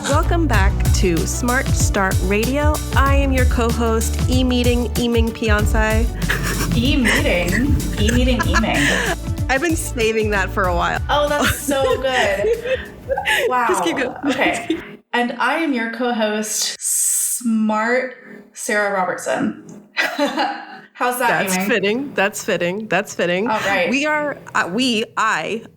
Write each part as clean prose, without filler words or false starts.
Welcome back to Smart Start Radio. I am your co-host, Eming Piansay. Eming. I've been saving that for a while. Oh, that's so good. Wow. Just keep going. Okay. And I am your co-host, Smart Sara Robertson. How's that, Eming? That's fitting. All right.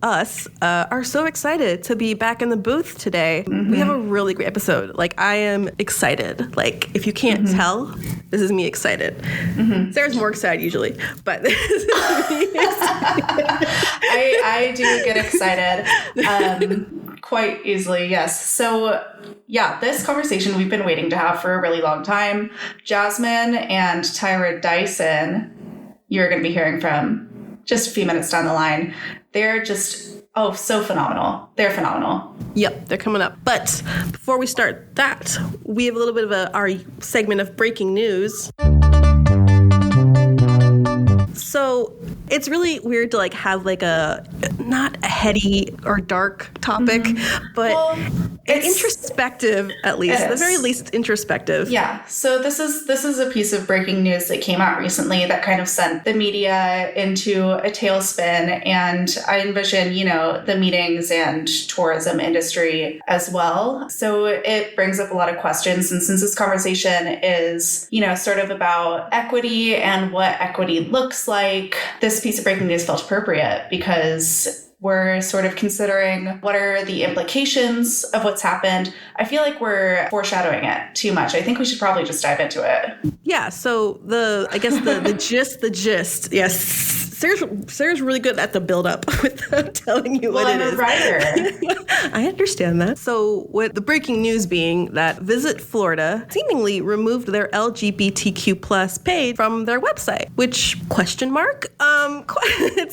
Us are so excited to be back in the booth today. Mm-hmm. We have a really great episode. I am excited. If you can't tell, this is me excited. Mm-hmm. Sarah's more excited usually, but this is me excited. I do get excited quite easily, yes. So, yeah, this conversation we've been waiting to have for a really long time. Jasmine and Tyra Dyson, you're going to be hearing from just a few minutes down the line. They're just, so phenomenal. They're phenomenal. Yep, they're coming up. But before we start that, we have a little bit of our segment of breaking news. So it's really weird to have a not a heady or dark topic, but introspective, at least. At the very least, introspective. Yeah. So this is a piece of breaking news that came out recently that kind of sent the media into a tailspin, and I envision, the meetings and tourism industry as well. So it brings up a lot of questions, and since this conversation is, sort of about equity and what equity looks like, this piece of breaking news felt appropriate because we're sort of considering what are the implications of what's happened. I feel like we're foreshadowing it too much. I think we should probably just dive into it. Yeah. So the gist. Yes. Sarah's really good at the build-up without telling you what it is. I'm a writer. I understand that. So with the breaking news being that Visit Florida seemingly removed their LGBTQ plus page from their website, which ?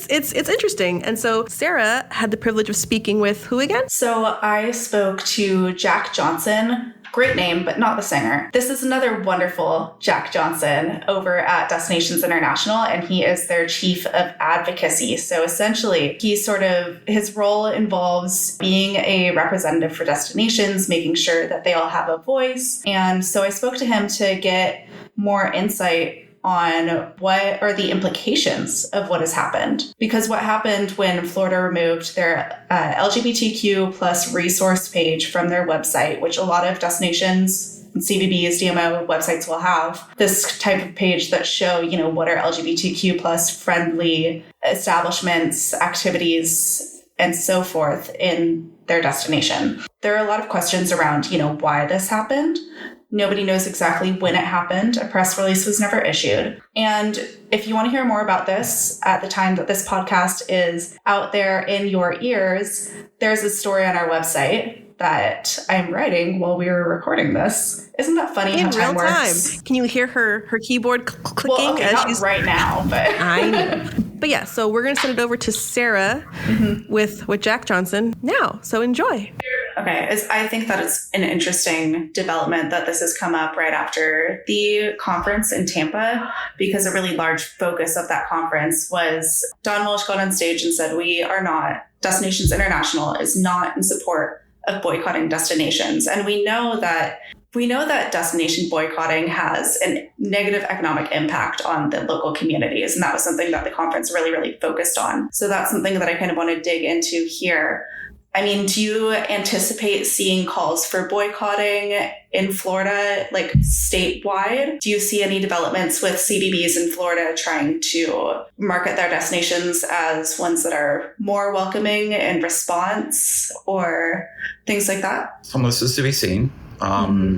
It's interesting. And so Sara had the privilege of speaking with who again? So I spoke to Jack Johnson. Great name, but not the singer. This is another wonderful Jack Johnson over at Destinations International, and he is their chief of advocacy. So essentially, his role involves being a representative for destinations, making sure that they all have a voice. And so I spoke to him to get more insight on what are the implications of what has happened. Because what happened when Florida removed their LGBTQ plus resource page from their website, which a lot of destinations and CVBs, DMO websites will have this type of page that show, what are LGBTQ plus friendly establishments, activities, and so forth in their destination. There are a lot of questions around, why this happened. Nobody knows exactly when it happened. A press release was never issued. And if you want to hear more about this at the time that this podcast is out there in your ears, there's a story on our website that I'm writing while we were recording this. Isn't that funny how time works? Can you hear her keyboard clicking? Well, okay, not right now, but I know. But yeah, so we're going to send it over to Sara with Jack Johnson now. So enjoy. Okay, I think that it's an interesting development that this has come up right after the conference in Tampa, because a really large focus of that conference was Don Welsh got on stage and said, Destinations International is not in support of boycotting destinations. And we know that destination boycotting has a negative economic impact on the local communities. And that was something that the conference really, really focused on. So that's something that I kind of want to dig into here. I mean, do you anticipate seeing calls for boycotting in Florida, statewide? Do you see any developments with CBBs in Florida trying to market their destinations as ones that are more welcoming in response or things like that? Some of this is to be seen.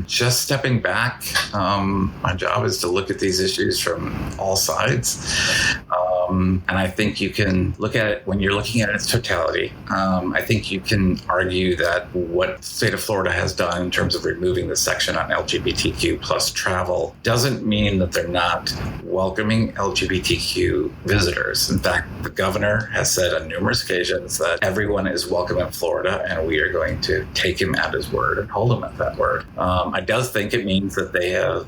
Just stepping back, my job is to look at these issues from all sides. And I think you can look at it when you're looking at its totality. I think you can argue that what the state of Florida has done in terms of removing the section on LGBTQ plus travel doesn't mean that they're not welcoming LGBTQ visitors. In fact, the governor has said on numerous occasions that everyone is welcome in Florida, and we are going to take him at his word and hold him at that word. I does think it means that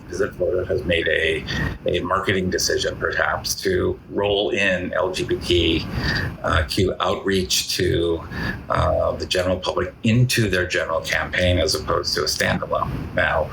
Visit Florida has made a marketing decision, perhaps, to roll all-in LGBTQ outreach to the general public into their general campaign as opposed to a standalone. Now,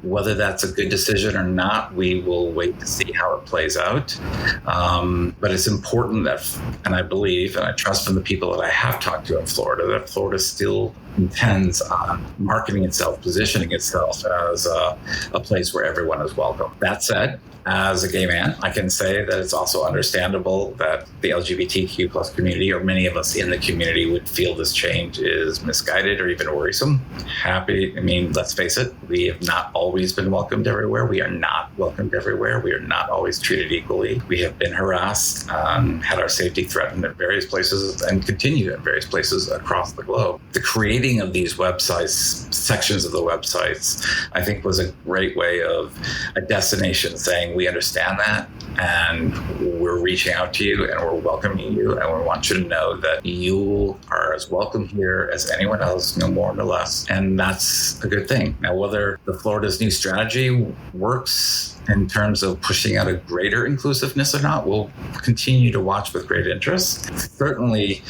whether that's a good decision or not, we will wait to see how it plays out. But it's important that, and I believe, and I trust in the people that I have talked to in Florida, that Florida still intends on marketing itself, positioning itself as a place where everyone is welcome. That said, as a gay man, I can say that it's also understandable that the LGBTQ plus community, or many of us in the community, would feel this change is misguided or even worrisome. Let's face it, we have not always been welcomed everywhere. We are not welcomed everywhere. We are not always treated equally. We have been harassed, had our safety threatened at various places, and continue in various places across the globe. The creating of these websites, sections of the websites, I think was a great way of a destination saying, we understand that, and we're reaching out to you, and we're welcoming you, and we want you to know that you are as welcome here as anyone else, no more, no less. And that's a good thing. Now, whether the Florida's new strategy works in terms of pushing out a greater inclusiveness or not, we'll continue to watch with great interest. Certainly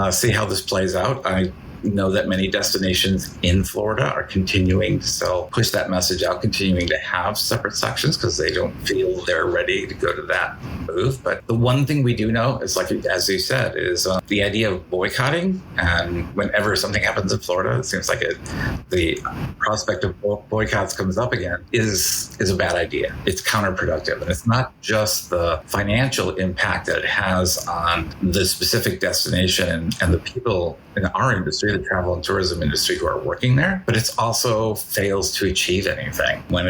see how this plays out. I know that many destinations in Florida are continuing to push that message out, continuing to have separate sections because they don't feel they're ready to go to that move. But the one thing we do know is, like, as you said, is the idea of boycotting. And whenever something happens in Florida, it seems like the prospect of boycotts comes up again is a bad idea. It's counterproductive. And it's not just the financial impact that it has on the specific destination and the people in our industry, the travel and tourism industry, who are working there, but it's also fails to achieve anything. When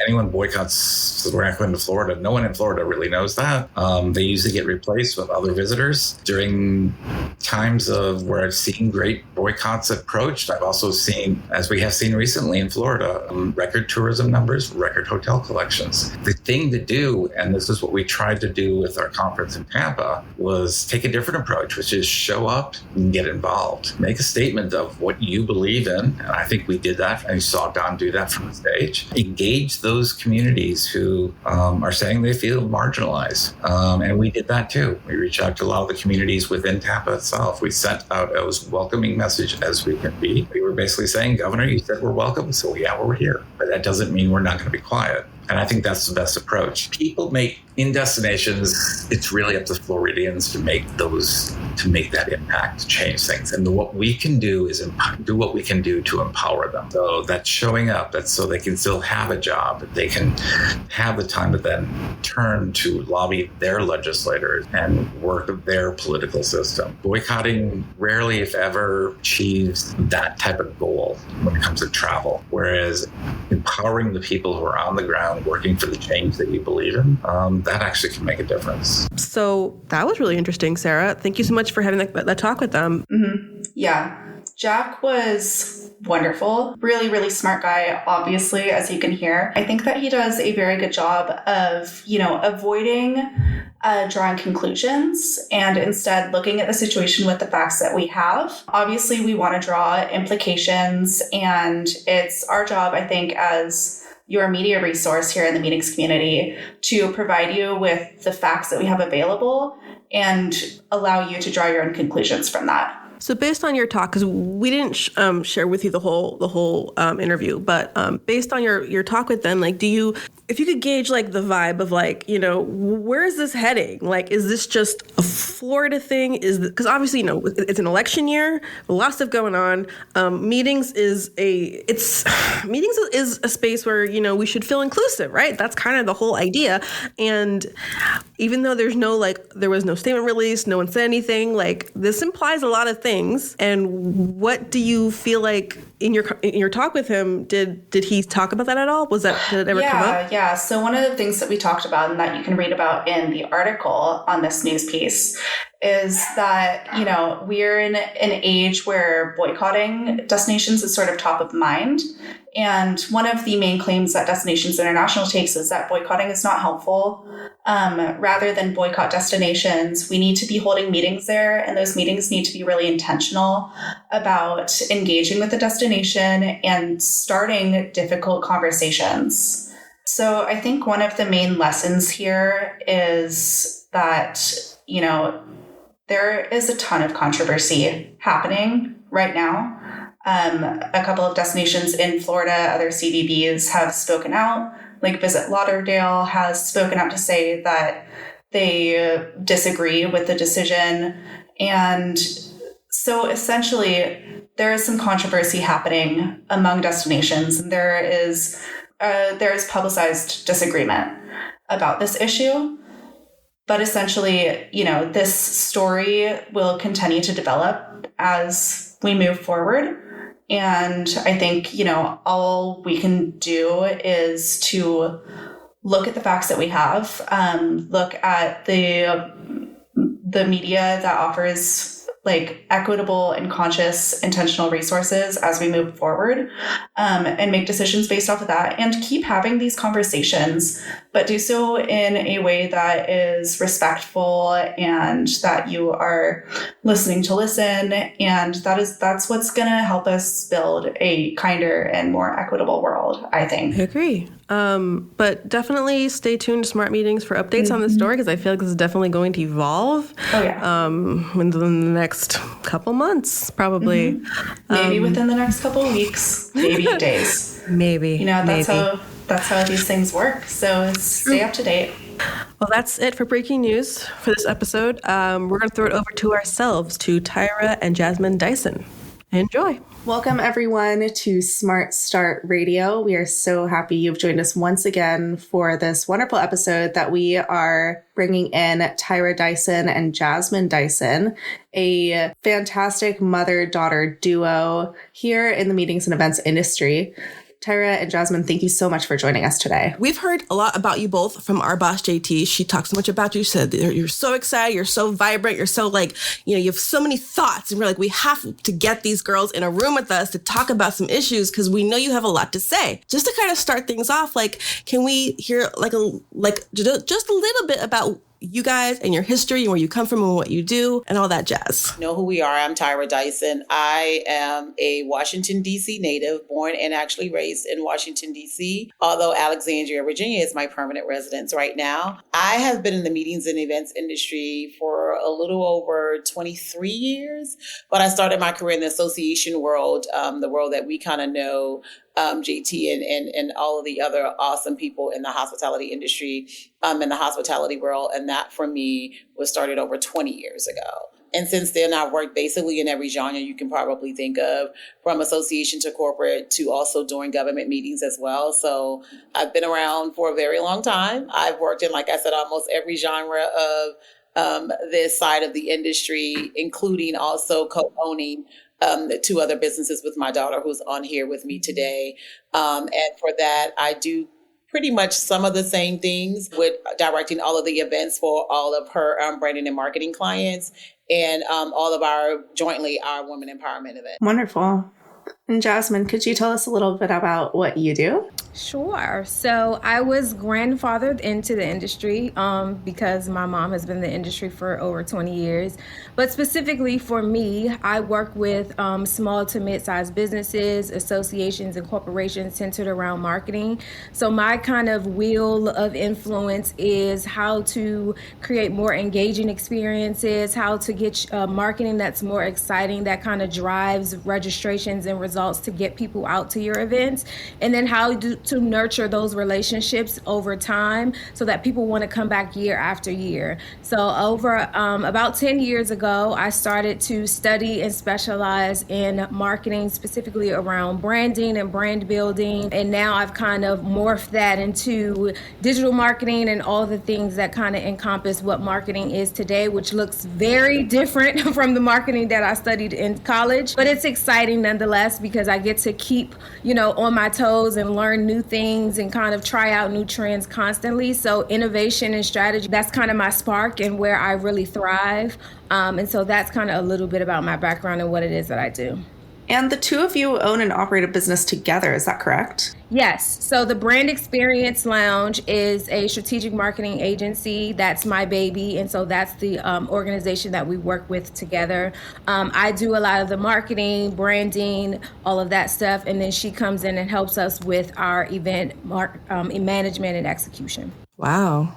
anyone boycotts Rancho to Florida, no one in Florida really knows that. They usually get replaced with other visitors. During times of where I've seen great boycotts approached, I've also seen, as we have seen recently in Florida, record tourism numbers, record hotel collections. The thing to do, and this is what we tried to do with our conference in Tampa, was take a different approach, which is show up and get involved. Make a statement of what you believe in. And I think we did that. And you saw Don do that from the stage. Engage those communities who are saying they feel marginalized. And we did that too. We reached out to a lot of the communities within Tampa itself. We sent out as welcoming message as we can be. We were basically saying, Governor, you said we're welcome, so yeah, we're here. But that doesn't mean we're not going to be quiet. And I think that's the best approach. People make in destinations, it's really up to Floridians to make that impact, to change things. And what we can do is do what we can do to empower them. So that's showing up, that's so they can still have a job, that they can have the time to then turn to lobby their legislators and work their political system. Boycotting rarely, if ever, achieves that type of goal when it comes to travel. Whereas empowering the people who are on the ground working for the change that you believe in, that actually can make a difference. So that was really interesting, Sara. Thank you so much for having that talk with them. Mm-hmm. Yeah. Jack was wonderful. Really, really smart guy, obviously, as you can hear. I think that he does a very good job of, avoiding drawing conclusions and instead looking at the situation with the facts that we have. Obviously, we want to draw implications, and it's our job, I think, as your media resource here in the meetings community to provide you with the facts that we have available and allow you to draw your own conclusions from that. So based on your talk, because we didn't share with you the whole interview, but based on your talk with them, if you could gauge the vibe of where is this heading? Is this just a Florida thing? Because obviously it's an election year, a lot of stuff going on. Meetings is a space where we should feel inclusive, right? That's kind of the whole idea. And even though there was no statement released, no one said anything. This implies a lot of things. And what do you feel like in your talk with him? Did he talk about that at all? Did it ever come up? Yeah. So one of the things that we talked about and that you can read about in the article on this news piece is that, we're in an age where boycotting destinations is sort of top of mind. And one of the main claims that Destinations International takes is that boycotting is not helpful. Rather than boycott destinations, we need to be holding meetings there, and those meetings need to be really intentional about engaging with the destination and starting difficult conversations. So I think one of the main lessons here is that, there is a ton of controversy happening right now. A couple of destinations in Florida, other CVBs have spoken out. Like Visit Lauderdale has spoken out to say that they disagree with the decision. And so essentially, there is some controversy happening among destinations, and there is publicized disagreement about this issue. But essentially, this story will continue to develop as we move forward. And I think, all we can do is to look at the facts that we have, look at the media that offers like equitable and conscious intentional resources as we move forward, and make decisions based off of that, and keep having these conversations, but do so in a way that is respectful and that you are listening to listen. And that's what's going to help us build a kinder and more equitable world, I think. I agree. But definitely stay tuned to Smart Meetings for updates on this story, because I feel like this is definitely going to evolve. Oh, yeah. In the next couple months, probably. Maybe within the next couple of weeks, maybe days. Maybe. That's how these things work. So stay up to date. Well, that's it for breaking news for this episode. We're going to throw it over to ourselves, to Tyra and Jasmine Dyson. Enjoy. Welcome, everyone, to Smart Start Radio. We are so happy you've joined us once again for this wonderful episode that we are bringing in Tyra Dyson and Jasmine Dyson, a fantastic mother-daughter duo here in the meetings and events industry. Tyra and Jasmine, thank you so much for joining us today. We've heard a lot about you both from our boss, JT. She talks so much about you. She said you're so excited, you're so vibrant, you're so you have so many thoughts. And we're like, we have to get these girls in a room with us to talk about some issues, because we know you have a lot to say. Just to kind of start things off, can we hear just a little bit about you guys and your history and where you come from and what you do and all that jazz? You know who we are. I'm Tyra Dyson. I am a Washington, D.C. native, born and actually raised in Washington, D.C., although Alexandria, Virginia is my permanent residence right now. I have been in the meetings and events industry for a little over 23 years, but I started my career in the association world, the world that we kind of know, JT and all of the other awesome people in the hospitality industry, in the hospitality world. And that for me was started over 20 years ago. And since then, I've worked basically in every genre you can probably think of, from association to corporate to also doing government meetings as well. So I've been around for a very long time. I've worked in, like I said, almost every genre of this side of the industry, including also co-owning two other businesses with my daughter, who's on here with me today. And for that, I do pretty much some of the same things with directing all of the events for all of her branding and marketing clients, and all of our women empowerment events. Wonderful. And Jasmine, could you tell us a little bit about what you do? Sure. So I was grandfathered into the industry because my mom has been in the industry for over 20 years. But specifically for me, I work with small to mid-sized businesses, associations, and corporations centered around marketing. So my kind of wheel of influence is how to create more engaging experiences, how to get marketing that's more exciting, that kind of drives registrations and results to get people out to your events, and then how to nurture those relationships over time so that people want to come back year after year. So over about 10 years ago, I started to study and specialize in marketing, specifically around branding and brand building. And now I've kind of morphed that into digital marketing and all the things that kind of encompass what marketing is today, which looks very different from the marketing that I studied in college. But it's exciting nonetheless, because I get to keep, on my toes and learn new things and kind of try out new trends constantly. So innovation and strategy, that's kind of my spark and where I really thrive. And so that's kind of a little bit about my background and what it is that I do. And the two of you own and operate a business together, is that correct? Yes. So the Brand Xperience Lounge is a strategic marketing agency. That's my baby. And so that's the organization that we work with together. I do a lot of the marketing, branding, all of that stuff. And then she comes in and helps us with our event management and execution. Wow.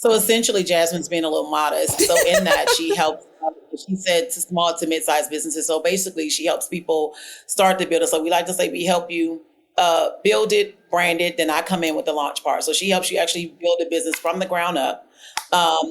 So essentially, Jasmine's being a little modest. So in that, she helps, she said, to small to mid-sized businesses. So basically, she helps people start to build it. So we like to say we help you build it, brand it, then I come in with the launch part. So she helps you actually build a business from the ground up.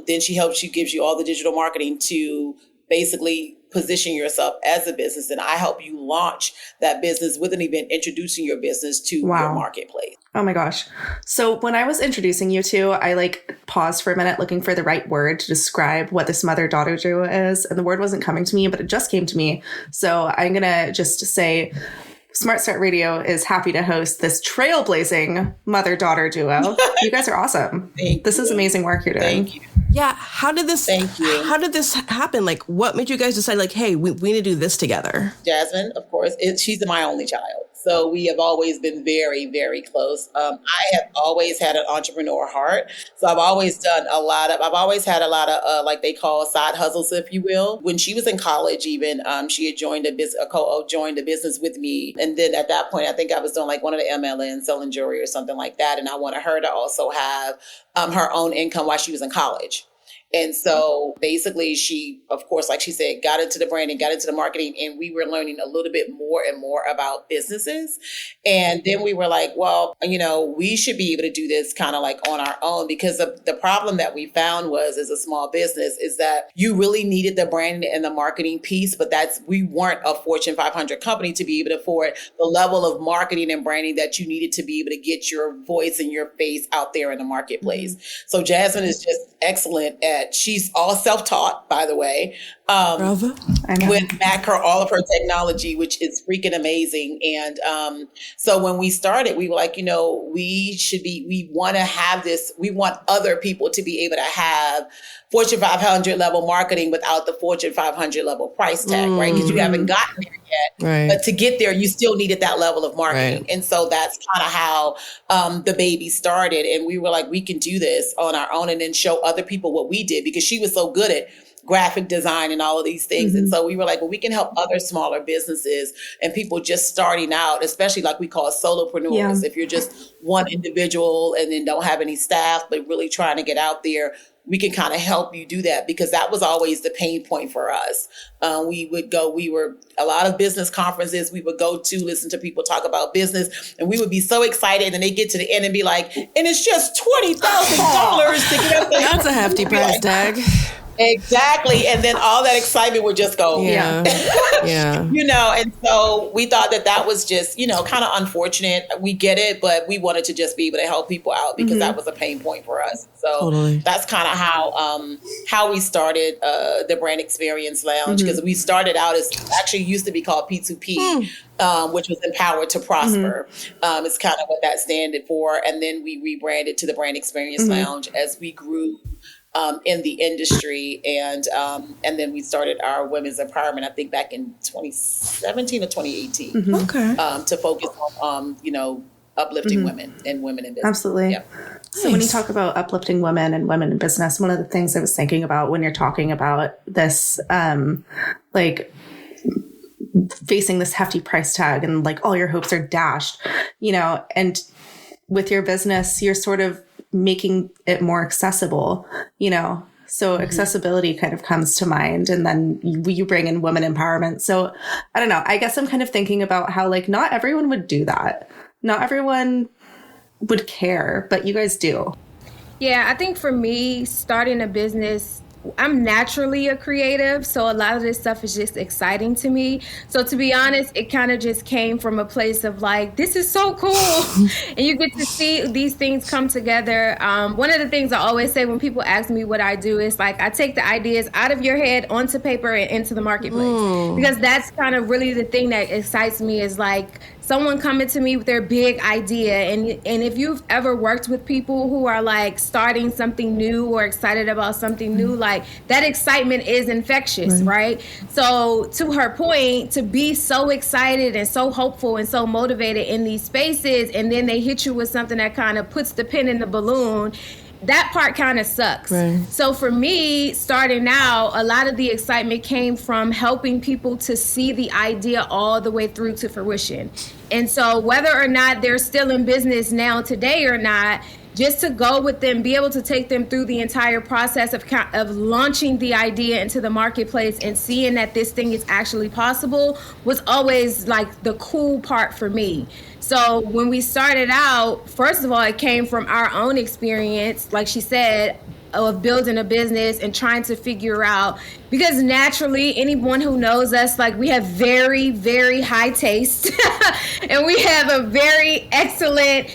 Then she helps you, gives you all the digital marketing to basically position yourself as a business. And I help you launch that business with an event, introducing your business to your marketplace. Oh my gosh. So when I was introducing you two, I paused for a minute looking for the right word to describe what this mother-daughter duo is. And the word wasn't coming to me, but it just came to me. So I'm going to just say Smart Start Radio is happy to host this trailblazing mother-daughter duo. You guys are awesome. This is amazing work you're doing. Thank you. Yeah. How did this happen? Like, what made you guys decide, like, hey, we need to do this together? Jasmine, of course, she's my only child. So we have always been very, very close. I have always had an entrepreneur heart. So I've always had a lot of, like they call side hustles, if you will. When she was in college, even, she had joined a business with me. And then at that point, I think I was doing like one of the MLNs, selling jewelry or something like that. And I wanted her to also have her own income while she was in college. And so basically she, of course, like she said, got into the branding, got into the marketing, and we were learning a little bit more and more about businesses. And then we were like, well, we should be able to do this kind of like on our own, because the problem that we found was, as a small business, is that you really needed the branding and the marketing piece, but we weren't a Fortune 500 company to be able to afford the level of marketing and branding that you needed to be able to get your voice and your face out there in the marketplace. Mm-hmm. So Jasmine is just excellent at, she's all self-taught, by the way, with all of her technology, which is freaking amazing. And so when we started, we were like, we want to have this, we want other people to be able to have Fortune 500 level marketing without the Fortune 500 level price tag, right? Because you haven't gotten there yet. Right. But to get there, you still needed that level of marketing. Right. And so that's kind of how the baby started. And we were like, we can do this on our own and then show other people what we did, because she was so good at graphic design and all of these things. Mm-hmm. And so we were like, well, we can help other smaller businesses and people just starting out, especially like we call solopreneurs. Yeah. If you're just one individual and then don't have any staff, but really trying to get out there, we can kind of help you do that, because that was always the pain point for us. We were a lot of business conferences we would go to, listen to people talk about business, and we would be so excited, and they get to the end and be like, and it's just $20,000 to get up there. That's a hefty price tag. Exactly. And then all that excitement would just go, yeah. And so we thought that was just, kind of unfortunate. We get it, but we wanted to just be able to help people out, because that was a pain point for us. So that's kind of how we started the Brand Xperience Lounge, because we started out as actually used to be called P2P, which was Empowered to Prosper. It's kind of what that standed for. And then we rebranded to the Brand Xperience Lounge as we grew in the industry, and then we started our women's empowerment, I think back in 2017 or 2018, to focus on uplifting women and women in business. Absolutely. Yep. So when you talk about uplifting women and women in business, one of the things I was thinking about when you're talking about this, facing this hefty price tag and like all your hopes are dashed, and with your business, you're sort of making it more accessible, so accessibility kind of comes to mind, and then you bring in women empowerment. So I don't know, I guess I'm kind of thinking about how not everyone would do that. Not everyone would care, but you guys do. Yeah, I think for me, starting a business, I'm naturally a creative, so a lot of this stuff is just exciting to me. So to be honest, it kind of just came from a place of like, this is so cool. And you get to see these things come together. One of the things I always say when people ask me what I do is like, I take the ideas out of your head onto paper and into the marketplace. Because that's kind of really the thing that excites me, is like someone coming to me with their big idea. And if you've ever worked with people who are like starting something new or excited about something new, like that excitement is infectious, right? So to her point, to be so excited and so hopeful and so motivated in these spaces, and then they hit you with something that kind of puts the pin in the balloon, that part kind of sucks. Right. So for me, starting out, a lot of the excitement came from helping people to see the idea all the way through to fruition. And so whether or not they're still in business now today or not, just to go with them, be able to take them through the entire process of launching the idea into the marketplace and seeing that this thing is actually possible was always like the cool part for me. So when we started out, first of all, it came from our own experience, like she said, of building a business and trying to figure out, because naturally anyone who knows us, like, we have very, very high taste and we have a very excellent,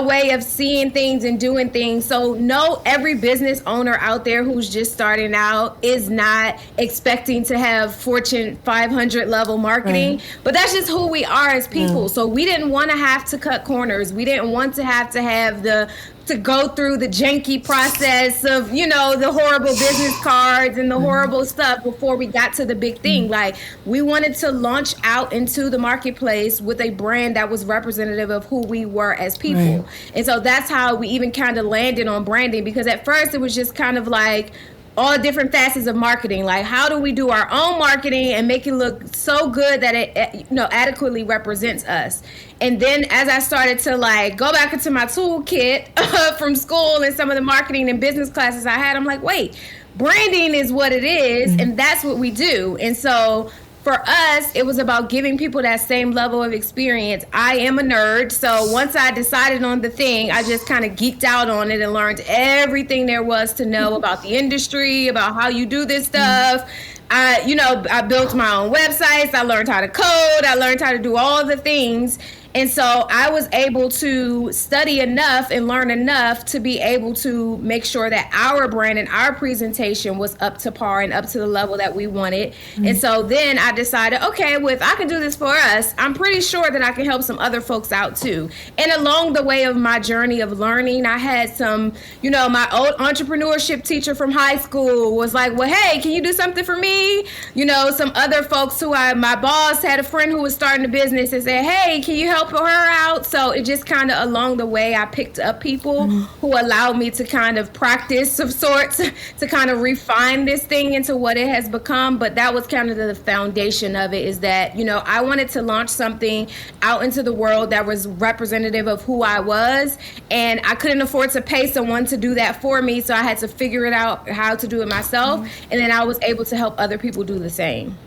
way of seeing things and doing things. So no, every business owner out there who's just starting out is not expecting to have Fortune 500 level marketing, but that's just who we are as people. So we didn't want to have to cut corners. We didn't want to have to go through the janky process of, the horrible business cards and the horrible stuff before we got to the big thing. Like, we wanted to launch out into the marketplace with a brand that was representative of who we were as people. And so that's how we even kind of landed on branding, because at first it was just kind of like all different facets of marketing. Like, how do we do our own marketing and make it look so good that it, adequately represents us? And then as I started to go back into my toolkit from school and some of the marketing and business classes I had, I'm like, wait, branding is what it is, and that's what we do. And so for us, it was about giving people that same level of experience. I am a nerd, so once I decided on the thing, I just kind of geeked out on it and learned everything there was to know about the industry, about how you do this stuff. I built my own websites. I learned how to code. I learned how to do all the things. And so I was able to study enough and learn enough to be able to make sure that our brand and our presentation was up to par and up to the level that we wanted. And so then I decided, okay, well, if I can do this for us, I'm pretty sure that I can help some other folks out too. And along the way of my journey of learning, I had some, my old entrepreneurship teacher from high school was like, well, hey, can you do something for me? Some other folks my boss had a friend who was starting a business and said, hey, can you help her out? So it just kind of along the way, I picked up people who allowed me to kind of practice of sorts to kind of refine this thing into what it has become. But that was kind of the foundation of it, is that, I wanted to launch something out into the world that was representative of who I was. And I couldn't afford to pay someone to do that for me. So I had to figure it out how to do it myself. And then I was able to help other people do the same.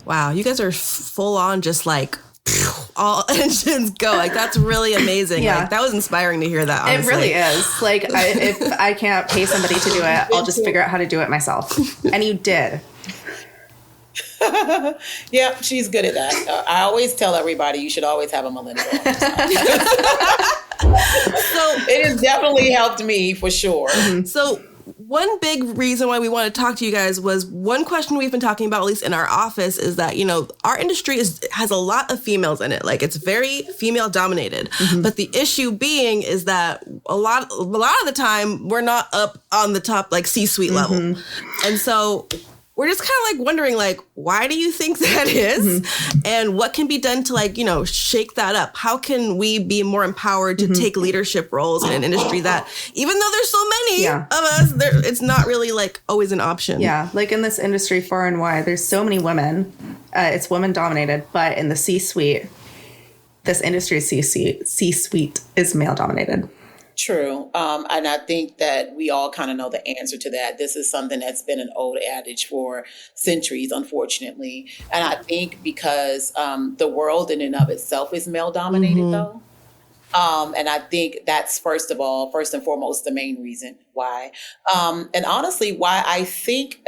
Wow, you guys are full on just all engines go. That's really amazing. That was inspiring to hear that, honestly. It really is. If I can't pay somebody to do it, I'll just figure out how to do it myself. And you did. Yeah, she's good at that. I always tell everybody you should always have a millennial on your side. So it has definitely helped me for sure. So one big reason why we want to talk to you guys was one question we've been talking about, at least in our office, is that, our industry has a lot of females in it. It's very female dominated. But the issue being is that a lot of the time we're not up on the top, C-suite level. And so we're just kind of wondering, why do you think that is? And what can be done to shake that up? How can we be more empowered to take leadership roles in an industry that, even though there's so many of us, it's not really always an option. Yeah. In this industry far and wide, there's so many women. It's women dominated, but in the C-suite, this industry's C-suite is male dominated. True. And I think that we all kind of know the answer to that. This is something that's been an old adage for centuries, unfortunately. And I think because the world in and of itself is male dominated, though. And I think that's first and foremost, the main reason why. And honestly, why I think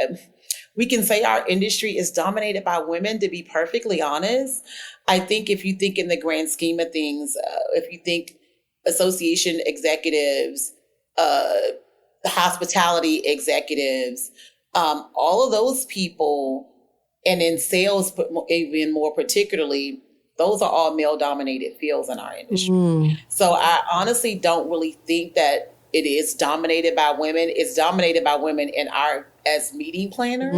we can say our industry is dominated by women, to be perfectly honest. I think if you think in the grand scheme of things, if you think association executives, hospitality executives, all of those people, and in sales, but even more particularly, those are all male-dominated fields in our industry. So I honestly don't really think that it is dominated by women. It's dominated by women as meeting planners,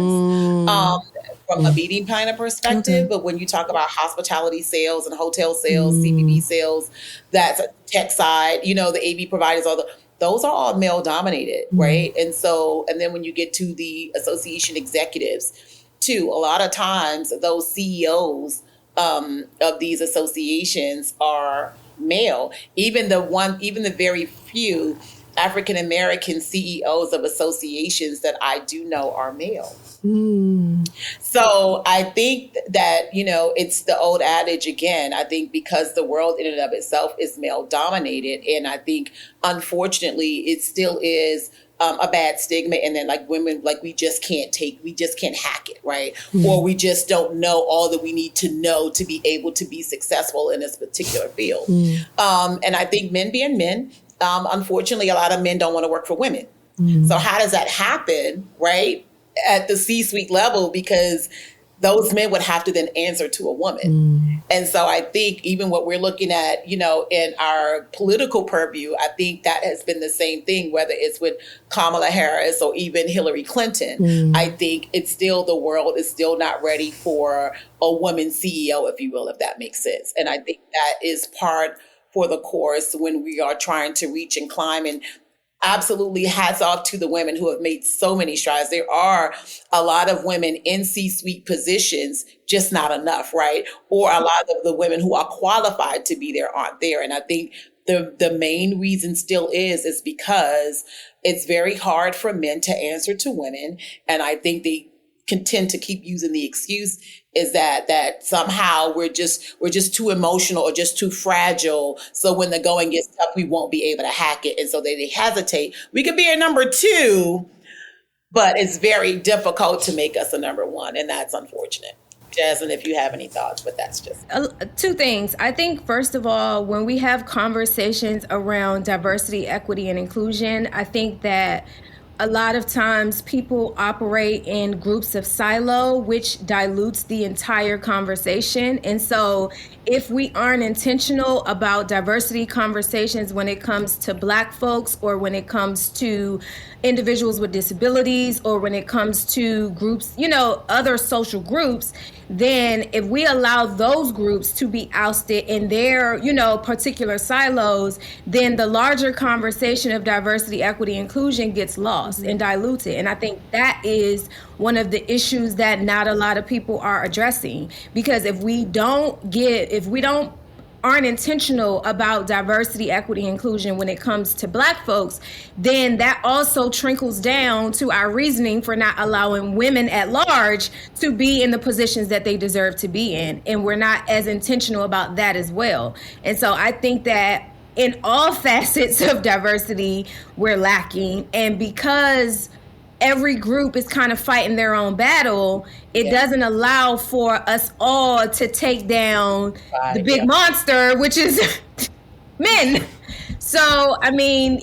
from a meeting planner perspective. But when you talk about hospitality sales and hotel sales, CPB sales, that's a tech side, the AV providers, those are all male dominated, right? And then when you get to the association executives too, a lot of times those CEOs of these associations are male. Even the very few African American CEOs of associations that I do know are male. So I think that, it's the old adage again. I think because the world in and of itself is male dominated, and I think unfortunately it still is a bad stigma. And then like women, like we just can't hack it, right? Or we just don't know all that we need to know to be able to be successful in this particular field. And I think men being men, unfortunately, a lot of men don't want to work for women. So how does that happen, right? At the C-suite level, because those men would have to then answer to a woman. And so I think even what we're looking at, in our political purview, I think that has been the same thing, whether it's with Kamala Harris or even Hillary Clinton. I think the world is still not ready for a woman CEO, if you will, if that makes sense. And I think that is part for the course when we are trying to reach and climb. And absolutely hats off to the women who have made so many strides. There are a lot of women in C-suite positions, just not enough, right? Or a lot of the women who are qualified to be there aren't there. And I think the main reason still is because it's very hard for men to answer to women. And I think they can tend to keep using the excuse is that somehow we're just too emotional or just too fragile. So when the going gets tough, we won't be able to hack it. And so they hesitate. We could be a number 2, but it's very difficult to make us a number 1. And that's unfortunate. Jasmine, if you have any thoughts, but that's just... 2 things. I think, first of all, when we have conversations around diversity, equity, and inclusion, I think that a lot of times people operate in groups of silo, which dilutes the entire conversation. And so if we aren't intentional about diversity conversations when it comes to Black folks, or when it comes to individuals with disabilities, or when it comes to groups, other social groups, then if we allow those groups to be ousted in their, particular silos, then the larger conversation of diversity, equity, inclusion gets lost and diluted. And I think that is one of the issues that not a lot of people are addressing, because if we aren't intentional about diversity, equity, inclusion when it comes to Black folks, then that also trickles down to our reasoning for not allowing women at large to be in the positions that they deserve to be in. And we're not as intentional about that as well. And so I think that in all facets of diversity, we're lacking. And because every group is kind of fighting their own battle, it doesn't allow for us all to take down the big monster, which is men. So, I mean,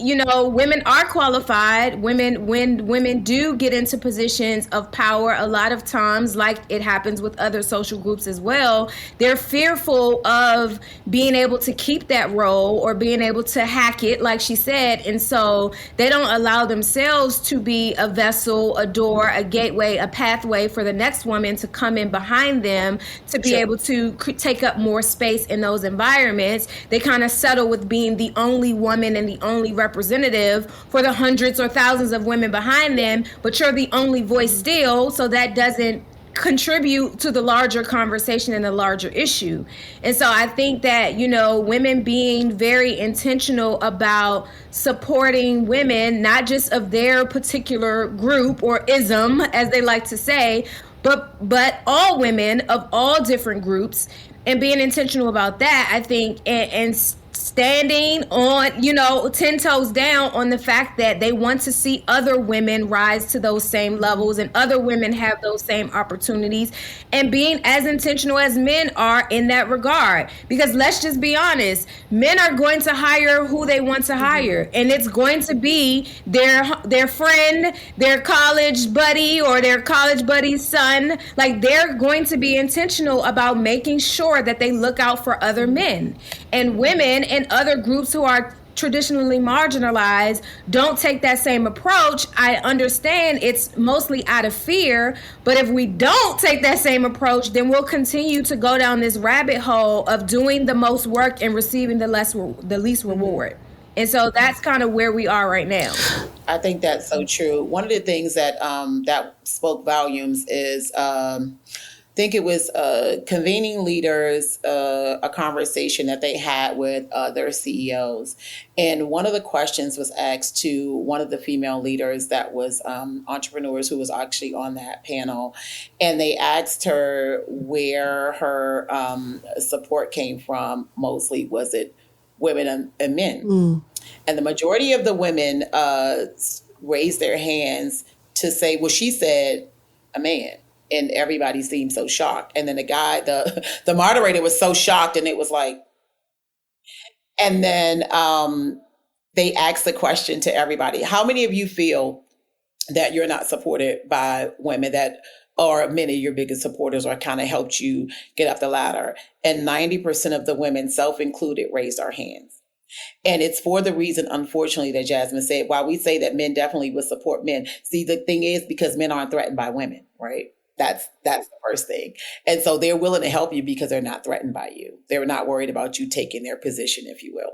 women are qualified. When women do get into positions of power, a lot of times, like it happens with other social groups as well, they're fearful of being able to keep that role or being able to hack it, like she said. And so they don't allow themselves to be a vessel, a door, a gateway, a pathway for the next woman to come in behind them to be able to take up more space in those environments. They kind of settle with being the only woman and the only representative for the hundreds or thousands of women behind them, but you're the only voice still, so that doesn't contribute to the larger conversation and the larger issue. And so I think that, women being very intentional about supporting women, not just of their particular group or ism, as they like to say, but all women of all different groups, and being intentional about that, I think, and standing on, 10 toes down on the fact that they want to see other women rise to those same levels and other women have those same opportunities, and being as intentional as men are in that regard. Because let's just be honest, men are going to hire who they want to hire, and it's going to be their friend, their college buddy, or their college buddy's son. Like, they're going to be intentional about making sure that they look out for other men. And women and other groups who are traditionally marginalized don't take that same approach. I understand it's mostly out of fear, but if we don't take that same approach, then we'll continue to go down this rabbit hole of doing the most work and receiving the least reward. And so that's kind of where we are right now. I think that's so true. One of the things that that spoke volumes is think it was convening leaders, a conversation that they had with their CEOs. And one of the questions was asked to one of the female leaders that was entrepreneurs who was actually on that panel. And they asked her where her support came from. Mostly was it women and men. And the majority of the women raised their hands to say, well, she said a man. And everybody seemed so shocked. And then the guy, the moderator was so shocked, and it was like, and then they asked the question to everybody, how many of you feel that you're not supported by women that are many of your biggest supporters or kind of helped you get up the ladder? And 90% of the women, self-included, raised our hands. And it's for the reason, unfortunately, that Jasmine said, while we say that men definitely would support men, see, the thing is, because men aren't threatened by women, right? That's the first thing. And so they're willing to help you because they're not threatened by you. They're not worried about you taking their position, if you will.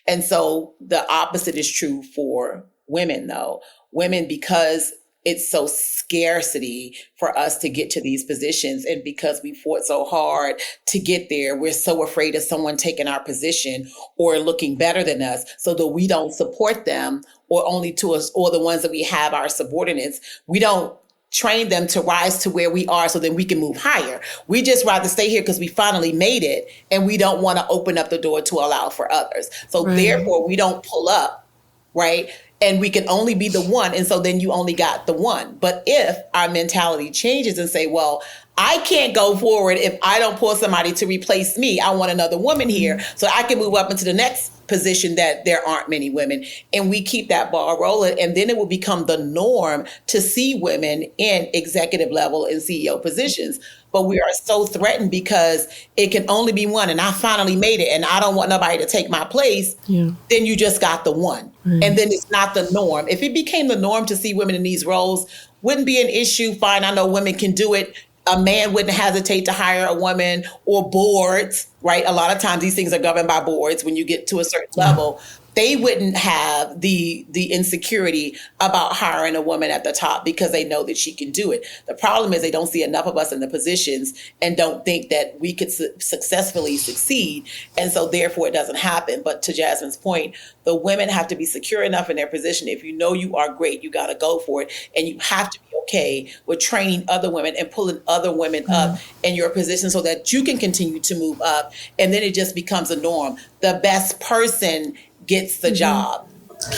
And so the opposite is true for women, though. Women, because it's so scarcity for us to get to these positions, and because we fought so hard to get there, we're so afraid of someone taking our position or looking better than us, so that we don't support them, or only to us, or the ones that we have, our subordinates. We don't train them to rise to where we are so then we can move higher. We just rather stay here because we finally made it, and we don't want to open up the door to allow for others. So therefore we don't pull up, right? And we can only be the one. And so then you only got the one. But if our mentality changes and say, well, I can't go forward if I don't pull somebody to replace me. I want another woman here so I can move up into the next position that there aren't many women. And we keep that ball rolling. And then it will become the norm to see women in executive level and CEO positions. But we are so threatened because it can only be one. And I finally made it, and I don't want nobody to take my place. Yeah. Then you just got the one. And then it's not the norm. If it became the norm to see women in these roles, wouldn't be an issue. Fine, I know women can do it. A man wouldn't hesitate to hire a woman, or boards, right? A lot of times these things are governed by boards. When you get to a certain level, they wouldn't have the insecurity about hiring a woman at the top because they know that she can do it. The problem is they don't see enough of us in the positions and don't think that we could successfully succeed. And so therefore it doesn't happen. But to Jasmine's point, the women have to be secure enough in their position. If you know you are great, you got to go for it. And you have to be okay with training other women and pulling other women up in your position so that you can continue to move up. And then it just becomes a norm. The best person gets the job,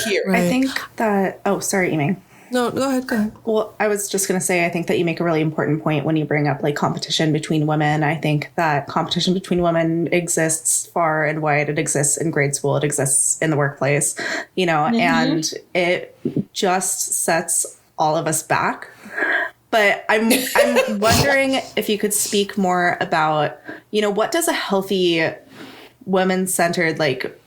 period. I think that, sorry, Eming. No, go ahead. Well, I was just going to say, I think that you make a really important point when you bring up like competition between women. I think that competition between women exists far and wide. It exists in grade school. It exists in the workplace, and it just sets all of us back. But I'm wondering if you could speak more about, what does a healthy women-centered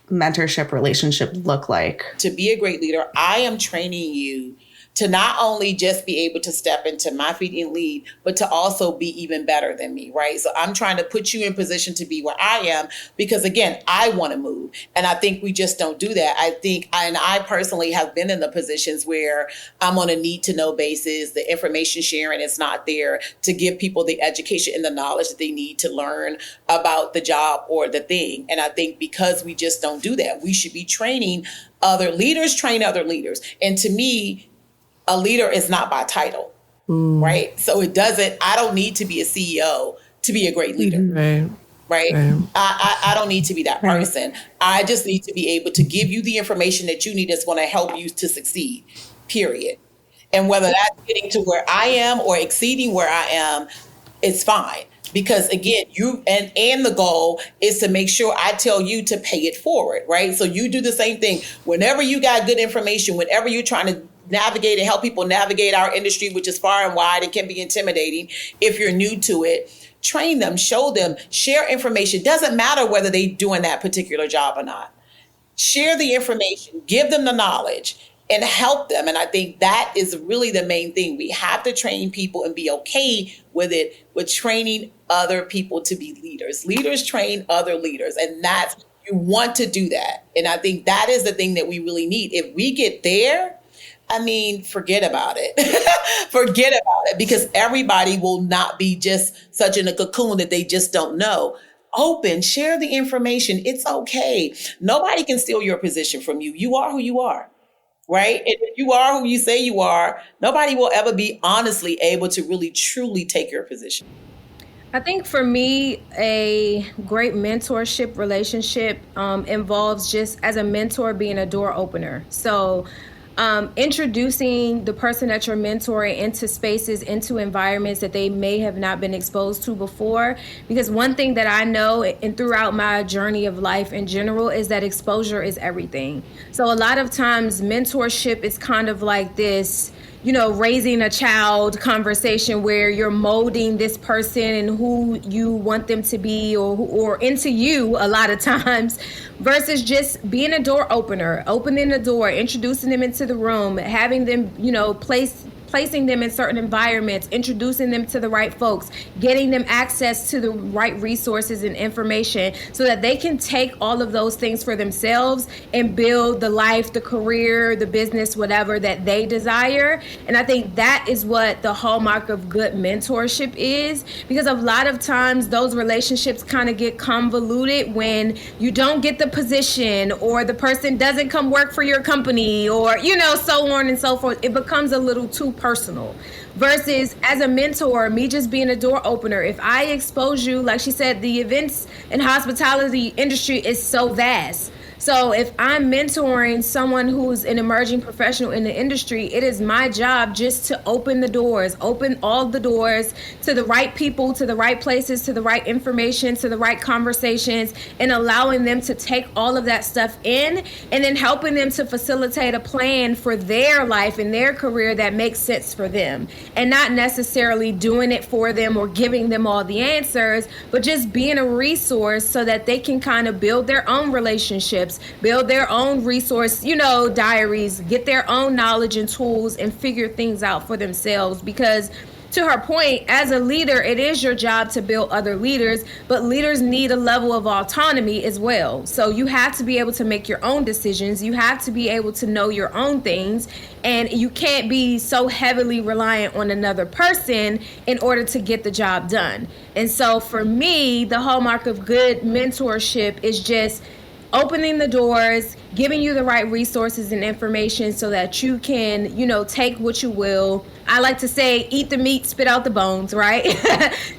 mentorship relationship look like? To be a great leader, I am training you to not only just be able to step into my feet and lead, but to also be even better than me, right? So I'm trying to put you in position to be where I am because, again, I want to move. And I think we just don't do that. I personally have been in the positions where I'm on a need-to-know basis. The information sharing is not there to give people the education and the knowledge that they need to learn about the job or the thing. And I think because we just don't do that, we should be training other leaders, train other leaders. And to me, a leader is not by title, right? So I don't need to be a CEO to be a great leader, right? I don't need to be that person. I just need to be able to give you the information that you need that's going to help you to succeed, period. And whether that's getting to where I am or exceeding where I am, it's fine. Because again, you and the goal is to make sure I tell you to pay it forward, right? So you do the same thing. Whenever you got good information, whenever you're trying to navigate and help people navigate our industry, which is far and wide and can be intimidating if you're new to it, train them, show them, share information. Doesn't matter whether they're doing that particular job or not. Share the information, give them the knowledge, and help them. And I think that is really the main thing. We have to train people and be okay with it, with training other people to be leaders. Leaders train other leaders, and you want to do that. And I think that is the thing that we really need. If we get there, I mean, forget about it. Forget about it, because everybody will not be just such in a cocoon that they just don't know. Open, share the information. It's okay. Nobody can steal your position from you. You are who you are, right? And if you are who you say you are, nobody will ever be honestly able to really, truly take your position. I think for me, a great mentorship relationship involves just as a mentor being a door opener. So introducing the person that you're mentoring into spaces, into environments that they may have not been exposed to before. Because one thing that I know and throughout my journey of life in general is that exposure is everything. So a lot of times mentorship is kind of like this, raising a child conversation where you're molding this person and who you want them to be or into you a lot of times, versus just being a door opener, opening the door, introducing them into the room, having them, placing them in certain environments, introducing them to the right folks, getting them access to the right resources and information so that they can take all of those things for themselves and build the life, the career, the business, whatever that they desire. And I think that is what the hallmark of good mentorship is, because a lot of times those relationships kind of get convoluted when you don't get the position or the person doesn't come work for your company or, so on and so forth. It becomes a little too personal. Versus as a mentor, me just being a door opener, if I expose you, like she said, the events and hospitality industry is so vast. So if I'm mentoring someone who's an emerging professional in the industry, it is my job just to open all the doors to the right people, to the right places, to the right information, to the right conversations, and allowing them to take all of that stuff in, and then helping them to facilitate a plan for their life and their career that makes sense for them, and not necessarily doing it for them or giving them all the answers, but just being a resource so that they can kind of build their own relationships, build their own resource, diaries, get their own knowledge and tools and figure things out for themselves. Because to her point, as a leader, it is your job to build other leaders, but leaders need a level of autonomy as well. So you have to be able to make your own decisions. You have to be able to know your own things, and you can't be so heavily reliant on another person in order to get the job done. And so for me, the hallmark of good mentorship is just opening the doors, giving you the right resources and information so that you can, take what you will. I like to say, eat the meat, spit out the bones, right?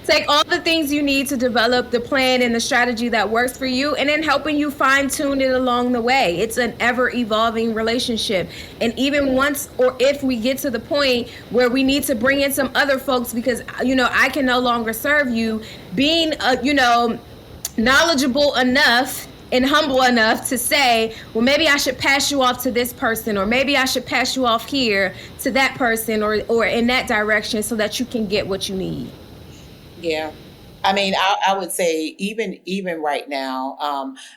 Take all the things you need to develop the plan and the strategy that works for you, and then helping you fine tune it along the way. It's an ever evolving relationship. And even once or if we get to the point where we need to bring in some other folks because, I can no longer serve you, being, knowledgeable enough and humble enough to say, well, maybe I should pass you off to this person, or maybe I should pass you off here to that person or in that direction so that you can get what you need. Yeah. I mean, I would say even right now,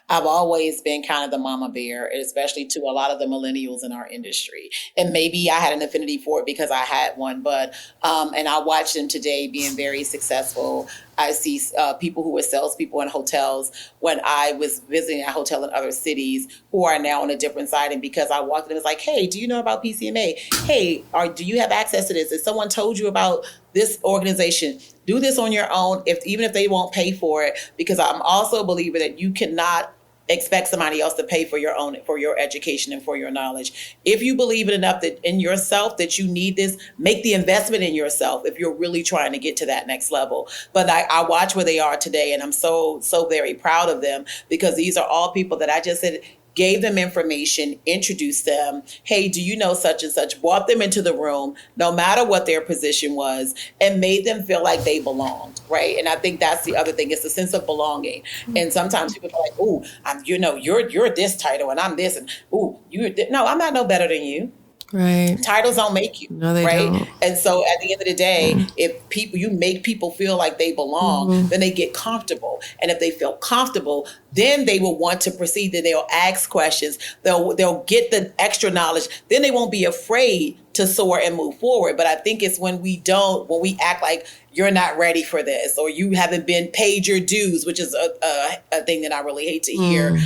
I've always been kind of the mama bear, especially to a lot of the millennials in our industry. And maybe I had an affinity for it because I had one, but and I watch them today being very successful. I see people who were salespeople in hotels when I was visiting a hotel in other cities who are now on a different side. And because I walked in, it was like, hey, do you know about PCMA? Hey, do you have access to this? If someone told you about this organization, do this on your own, even if they won't pay for it, because I'm also a believer that you cannot expect somebody else to pay for your education and for your knowledge. If you believe it enough that in yourself that you need this, make the investment in yourself if you're really trying to get to that next level. But I watch where they are today, and I'm so very proud of them, because these are all people that I just said, gave them information, introduced them. Hey, do you know such and such? Brought them into the room, no matter what their position was, and made them feel like they belonged, right? And I think that's the other thing. It's a sense of belonging. Mm-hmm. And sometimes people are like, "Ooh, you're this title, and I'm this, and ooh, no, I'm not no better than you." Right. Titles don't make you. No, they right? don't. And so at the end of the day, if you make people feel like they belong, then they get comfortable. And if they feel comfortable, then they will want to proceed. Then they'll ask questions. They'll get the extra knowledge. Then they won't be afraid to soar and move forward. But I think it's when we act like you're not ready for this, or you haven't been paid your dues, which is a thing that I really hate to hear.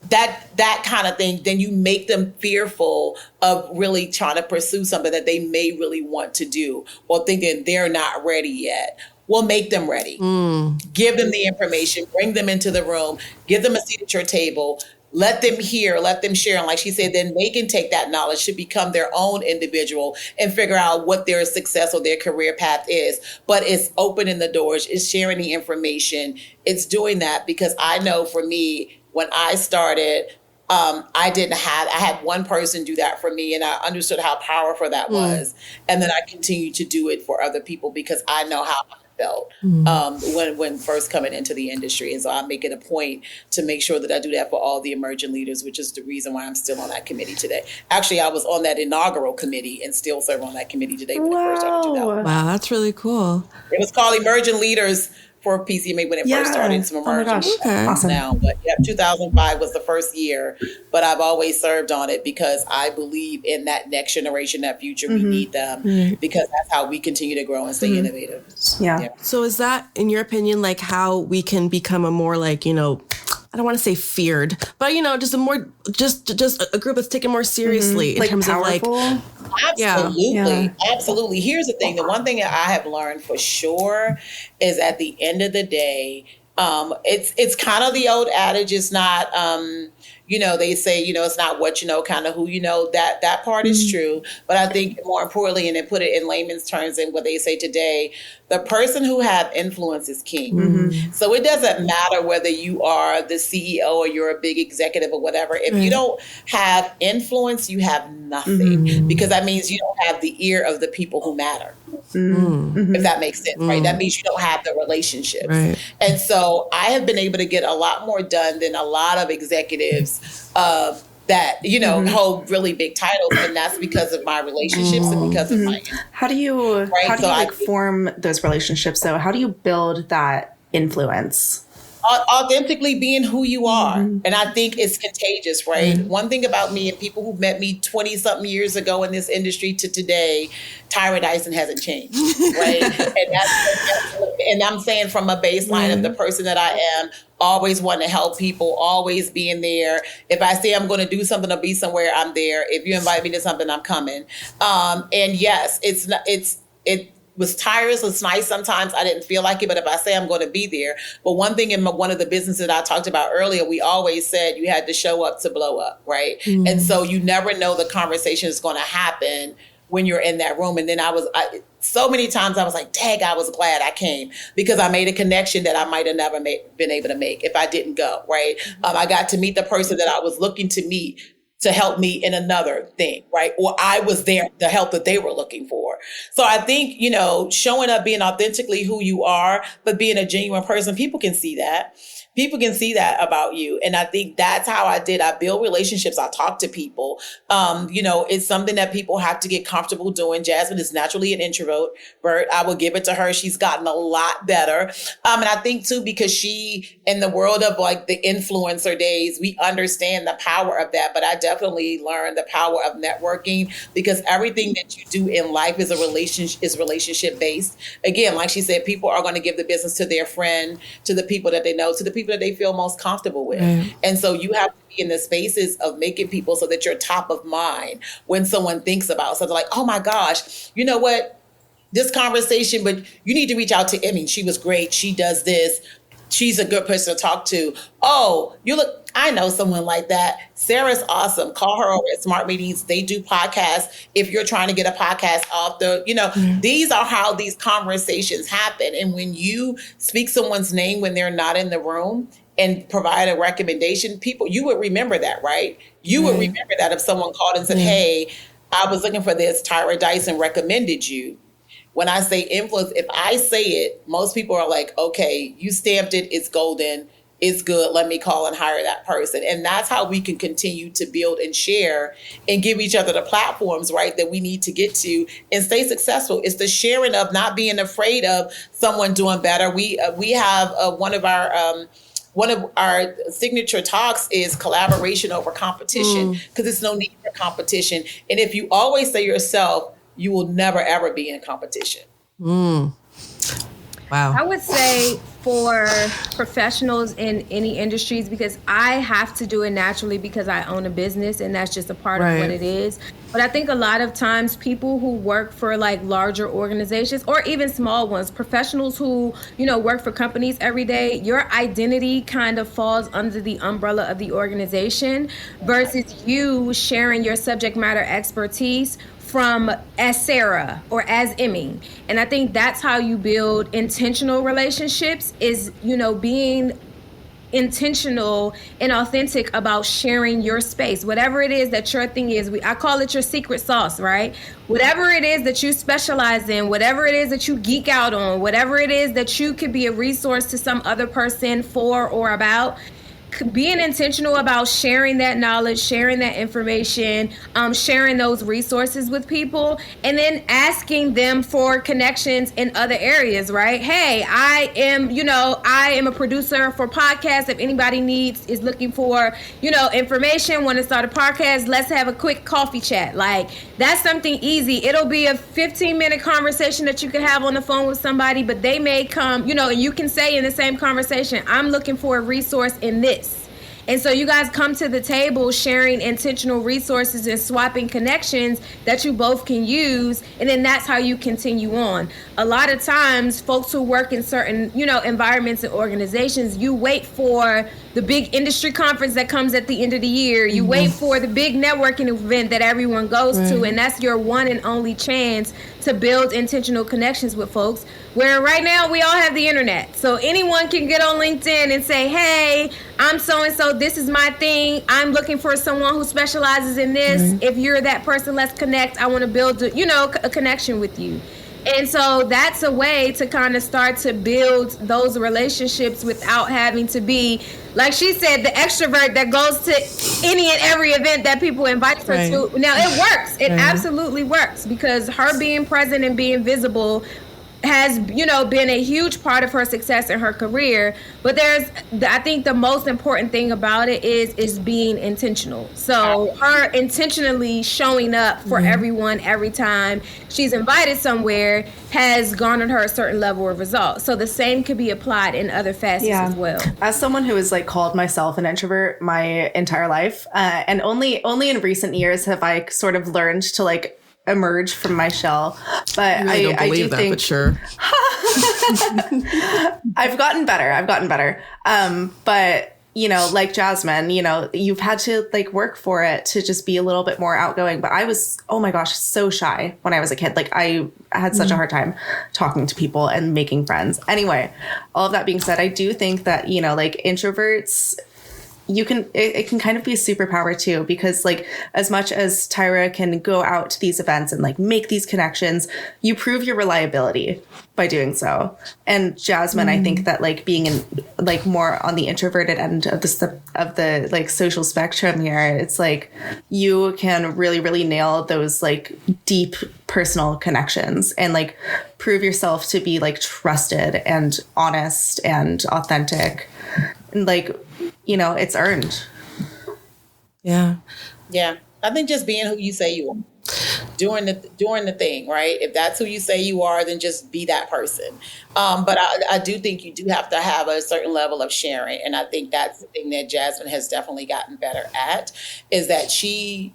that kind of thing, then you make them fearful of really trying to pursue something that they may really want to do, or thinking they're not ready yet. We'll make them ready. Give them the information, bring them into the room, give them a seat at your table, let them hear, let them share. And like she said, then they can take that knowledge to become their own individual and figure out what their success or their career path is. But it's opening the doors, it's sharing the information, it's doing that. Because I know for me, when I started, I had one person do that for me, and I understood how powerful that was. And then I continued to do it for other people because I know how I felt when first coming into the industry. And so I make it a point to make sure that I do that for all the emerging leaders, which is the reason why I'm still on that committee today. Actually, I was on that inaugural committee and still serve on that committee today when it first started. Wow, that's really cool. It was called Emerging Leaders for PCMA when it first started. Some emerging Awesome. now, but 2005 was the first year. But I've always served on it because I believe in that next generation, that future. We need them because that's how we continue to grow and stay innovative. Yeah. So is that, in your opinion, like how we can become a more like, I don't want to say feared, but just a more just a group that's taken more seriously in Like terms powerful? of like Absolutely. Here's the thing. The one thing that I have learned for sure is at the end of the day, it's kind of the old adage. It's not, they say, it's not what you know, kind of who you know. That part is true. But I think more importantly, and they put it in layman's terms in what they say today, the person who have influence is king. So it doesn't matter whether you are the CEO or you're a big executive or whatever. If you don't have influence, you have nothing, because that means you don't have the ear of the people who matter. If that makes sense, right? That means you don't have the relationships. Right. And so I have been able to get a lot more done than a lot of executives that, hold really big titles. And that's because of my relationships and because of my... How do you form those relationships though? How do you build that influence? Authentically being who you are. And I think it's contagious, right? One thing about me and people who met me 20 something years ago in this industry to today, Tyra Dyson hasn't changed, right? And I'm saying from a baseline of the person that I am, always wanting to help people, always being there. If I say I'm going to do something or be somewhere, I'm there. If you invite me to something, I'm coming. And yes, it was tireless. It's nice sometimes. I didn't feel like it, but if I say I'm going to be there. But one thing in one of the businesses that I talked about earlier, we always said you had to show up to blow up, right? And so you never know the conversation is going to happen when you're in that room. And then so many times I was like, dang, I was glad I came because I made a connection that I might have never been able to make if I didn't go, right? I got to meet the person that I was looking to meet to help me in another thing, right? Or I was there, the help that they were looking for. So I think, showing up, being authentically who you are, but being a genuine person, people can see that. People can see that about you. And I think that's how I did. I build relationships. I talk to people. It's something that people have to get comfortable doing. Jasmine is naturally an introvert. I will give it to her. She's gotten a lot better. And I think too, because she, in the world of like the influencer days, we understand the power of that. But I definitely learned the power of networking because everything that you do in life is relationship based. Again, like she said, people are going to give the business to their friend, to the people that they know, to the people that they feel most comfortable with. And so you have to be in the spaces of making people so that you're top of mind when someone thinks about something like, oh my gosh, you know what? This conversation, but you need to reach out to Eming. She was great. She does this. She's a good person to talk to. Oh, I know someone like that. Sara's awesome. Call her over at Smart Meetings. They do podcasts. If you're trying to get a podcast off these are how these conversations happen. And when you speak someone's name when they're not in the room and provide a recommendation, you would remember that, right? You would remember that if someone called and said, hey, I was looking for this. Tyra Dyson recommended you. When I say influence, if I say it, most people are like, okay, you stamped it. It's golden. It's good. Let me call and hire that person. And that's how we can continue to build and share and give each other the platforms, right, that we need to get to and stay successful. It's the sharing of not being afraid of someone doing better. We have one of our signature talks is collaboration over competition because there's no need for competition. And if you always say yourself, you will never, ever be in competition. Wow. I would say for professionals in any industries, because I have to do it naturally because I own a business and that's just a part of what it is. But I think a lot of times people who work for like larger organizations or even small ones, professionals who, you know, work for companies every day, your identity kind of falls under the umbrella of the organization versus you sharing your subject matter expertise from as Sara or as Eming. And I think that's how you build intentional relationships, is, you know, being intentional and authentic about sharing your space, whatever it is that your thing is. I call it your secret sauce, right? Whatever it is that you specialize in, whatever it is that you geek out on, whatever it is that you could be a resource to some other person for or about, being intentional about sharing that knowledge, sharing that information, sharing those resources with people, and then asking them for connections in other areas, right? Hey, I am a producer for podcasts. If anybody is looking for, you know, information, want to start a podcast, let's have a quick coffee chat. Like, that's something easy. It'll be a 15-minute conversation that you can have on the phone with somebody, but they may come, you know, and you can say in the same conversation, I'm looking for a resource in this. And so you guys come to the table sharing intentional resources and swapping connections that you both can use. And then that's how you continue on. A lot of times, folks who work in certain, you know, environments and organizations, you wait for the big industry conference that comes at the end of the year. You wait for the big networking event that everyone goes to. And that's your one and only chance to build intentional connections with folks. Where right now we all have the internet. So anyone can get on LinkedIn and say, hey, I'm so-and-so, this is my thing. I'm looking for someone who specializes in this. If you're that person, let's connect. I want to build, a connection with you. And so that's a way to kind of start to build those relationships without having to be, like she said, the extrovert that goes to any and every event that people invite her to. Now, it works. It absolutely works, because her being present and being visible has, been a huge part of her success in her career. But I think the most important thing about it is being intentional. So her intentionally showing up for everyone every time she's invited somewhere has garnered her a certain level of results. So the same could be applied in other facets as well. As someone who has called myself an introvert my entire life, and only in recent years have I sort of learned to emerge from my shell. But I don't believe that, but sure. I've gotten better. But like Jasmine, you've had to work for it to just be a little bit more outgoing. But I was, oh my gosh, so shy when I was a kid. I had such a hard time talking to people and making friends. Anyway, all of that being said, I do think that, introverts, it can kind of be a superpower too, because as much as Tyra can go out to these events and make these connections, you prove your reliability by doing so. And Jasmine, I think that being in more on the introverted end of the social spectrum here, it's you can really, really nail those deep personal connections and prove yourself to be trusted and honest and authentic. And it's earned. Yeah. I think just being who you say you are, doing the thing, right? If that's who you say you are, then just be that person. But I do think you do have to have a certain level of sharing. And I think that's the thing that Jasmine has definitely gotten better at, is that she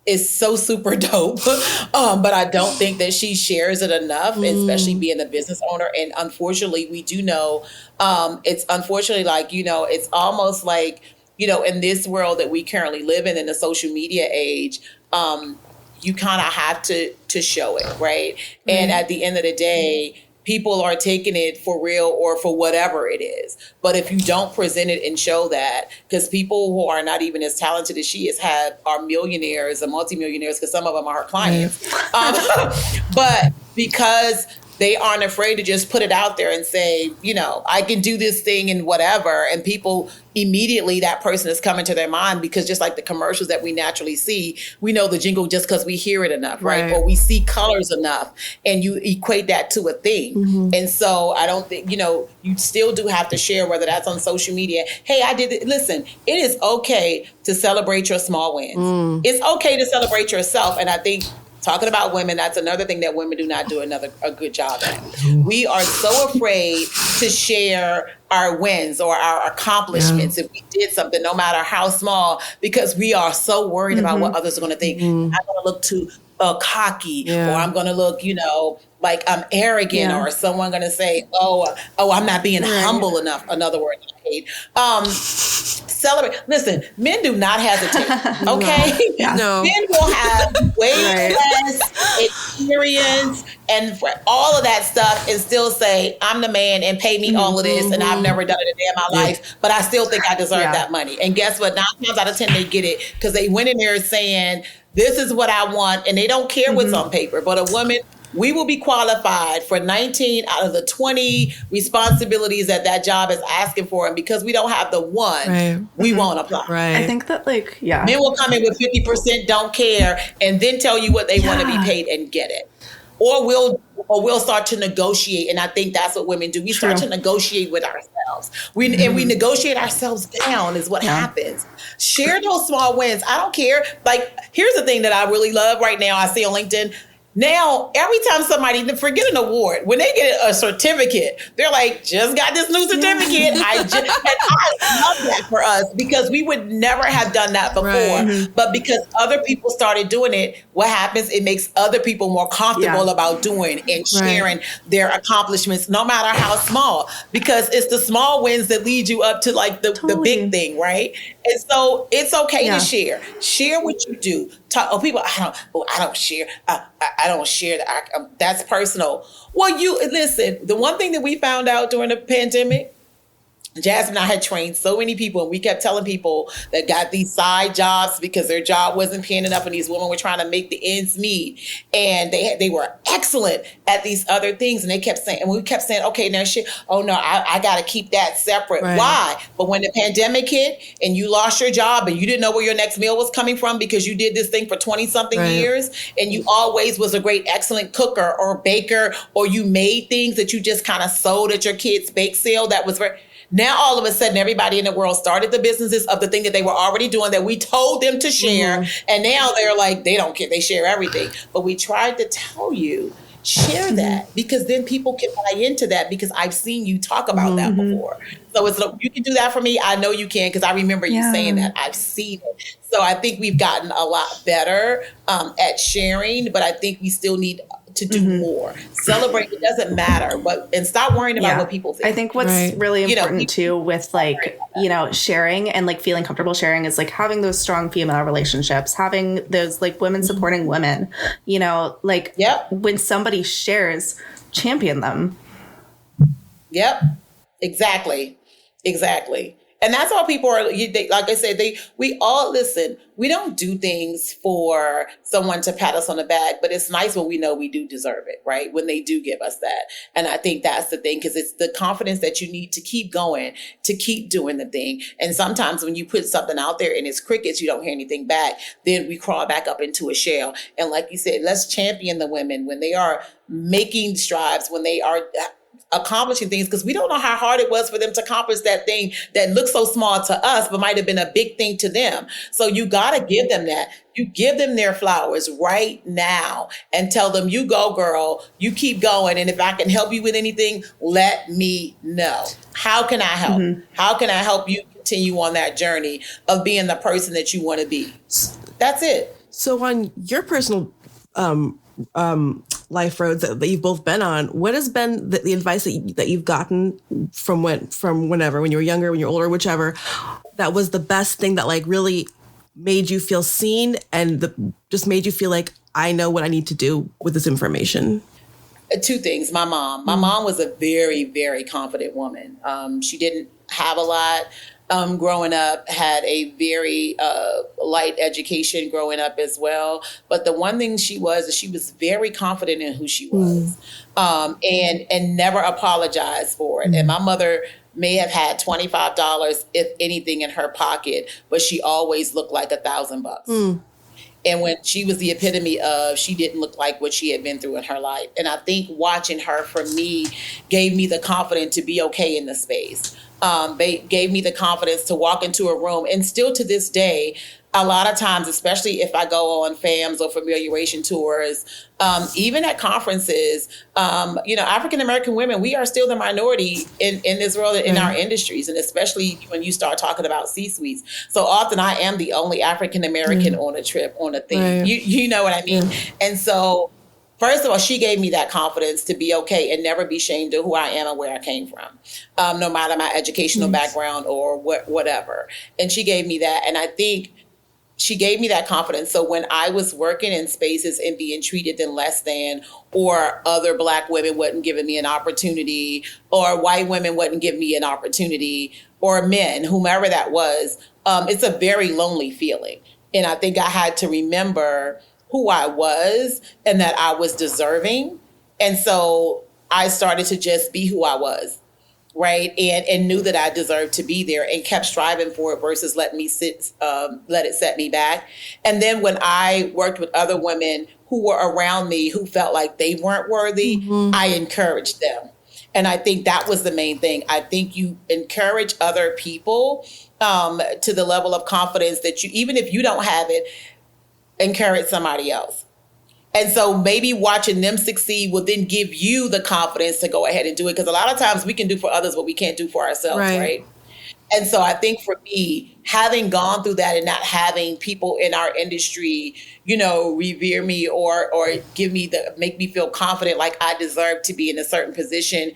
is so super dope. But I don't think that she shares it enough, especially being a business owner. And unfortunately, we do know, it's unfortunately it's almost in this world that we currently live in the social media age, you kind of have to show it, right? And at the end of the day, people are taking it for real or for whatever it is. But if you don't present it and show that, because people who are not even as talented as she are millionaires and multimillionaires, because some of them are her clients. But because they aren't afraid to just put it out there and say, I can do this thing and whatever. And people immediately, that person is coming to their mind, because just like the commercials that we naturally see, we know the jingle just because we hear it enough, right? Or we see colors enough, and you equate that to a thing. And so I don't think, you still do have to share, whether that's on social media. Hey, I did it. Listen, it is okay to celebrate your small wins. It's okay to celebrate yourself. And I think Talking about women, that's another thing that women do not do a good job at. We are so afraid to share our wins or our accomplishments if we did something, no matter how small, because we are so worried about what others are going to think. I'm going to look too cocky, or I'm going to look, like I'm arrogant, or someone going to say, oh, I'm not being humble enough. Another word I hate. Celebrate. Listen, men do not hesitate. Okay, No. Men will have way less experience and for all of that stuff, and still say, "I'm the man," and pay me all of this, and I've never done it a day in my life, but I still think I deserve that money. And guess what? 9 times out of 10, they get it because they went in there saying, "This is what I want," and they don't care what's on paper. But a woman. We will be qualified for 19 out of the 20 responsibilities that job is asking for. And because we don't have the one, we won't apply. Right. I think that Men will come in with 50% don't care and then tell you what they want to be paid and get it. Or we'll start to negotiate. And I think that's what women do. We start to negotiate with ourselves. And we negotiate ourselves down is what happens. Share those small wins. I don't care. Like, here's the thing that I really love right now. I see on LinkedIn. Now, every time somebody, forget an award, when they get a certificate, they're like, just got this new certificate. I love that for us because we would never have done that before. But because other people started doing it, what happens? It makes other people more comfortable about doing and sharing their accomplishments, no matter how small, because it's the small wins that lead you up to like the big thing, right? And so it's okay to share. Share what you do. People, I don't share. I don't share that. That's personal. Well, listen, the one thing that we found out during the pandemic, Jasmine and I had trained so many people, and we kept telling people that got these side jobs because their job wasn't paying enough, and these women were trying to make the ends meet, and they were excellent at these other things, and we kept saying, okay, now shit, oh no, I got to keep that separate. Right. Why? But when the pandemic hit and you lost your job and you didn't know where your next meal was coming from because you did this thing for 20 something years, and you always was a great, excellent cooker or baker, or you made things that you just kind of sold at your kids' bake sale that was very. Now, all of a sudden, everybody in the world started the businesses of the thing that they were already doing that we told them to share. And now they're like, they don't care. They share everything. But we tried to tell you, share that, because then people can buy into that, because I've seen you talk about that before. So it's like, you can do that for me. I know you can, because I remember you saying that. I've seen it. So I think we've gotten a lot better at sharing, but I think we still need to do more. Celebrate, it doesn't matter, and stop worrying about what people think. I think what's really important too with sharing and like feeling comfortable sharing is like having those strong female relationships, having those like women supporting women, when somebody shares, champion them. Yep. Exactly. And that's how people are, like I said, we all listen. We don't do things for someone to pat us on the back, but it's nice when we know we do deserve it, right? When they do give us that. And I think that's the thing, because it's the confidence that you need to keep going, to keep doing the thing. And sometimes when you put something out there and it's crickets, you don't hear anything back, then we crawl back up into a shell. And like you said, let's champion the women when they are making strides, when they are accomplishing things, because we don't know how hard it was for them to accomplish that thing that looks so small to us, but might have been a big thing to them. So you got to give them that. You give them their flowers right now and tell them, you go, girl, you keep going. And if I can help you with anything, let me know. How can I help? How can I help you continue on that journey of being the person that you want to be? That's it. So on your personal life roads that you've both been on, what has been the advice that you've gotten from whenever, when you were younger, when you're older, whichever, that was the best thing that like really made you feel seen and just made you feel like, I know what I need to do with this information? Two things. My mom was a very, very confident woman. She didn't have a lot. Growing up, had a very light education growing up as well. But the one thing she was very confident in who she was, and never apologized for it. And my mother may have had $25, if anything, in her pocket, but she always looked like $1,000. And when she was the epitome of, she didn't look like what she had been through in her life. And I think watching her, for me, gave me the confidence to be okay in the space. They gave me the confidence to walk into a room. And still to this day, a lot of times, especially if I go on FAMs or familiarization tours, even at conferences, African-American women, we are still the minority in this world, in our industries, and especially when you start talking about C-suites. So often I am the only African-American on a trip, on a thing. Right. You know what I mean? And so, first of all, she gave me that confidence to be okay and never be ashamed of who I am and where I came from, no matter my educational background or whatever. And she gave me that. And I think she gave me that confidence. So when I was working in spaces and being treated than less than, or other Black women wasn't giving me an opportunity, or white women wasn't giving me an opportunity, or men, whomever that was, it's a very lonely feeling. And I think I had to remember who I was and that I was deserving. And so I started to just be who I was. Right. And knew that I deserved to be there and kept striving for it versus let it set me back. And then when I worked with other women who were around me who felt like they weren't worthy, I encouraged them. And I think that was the main thing. I think you encourage other people to the level of confidence that you, even if you don't have it, encourage somebody else. And so maybe watching them succeed will then give you the confidence to go ahead and do it. Because a lot of times we can do for others what we can't do for ourselves, right? And so I think for me, having gone through that and not having people in our industry, revere me or make me feel confident like I deserve to be in a certain position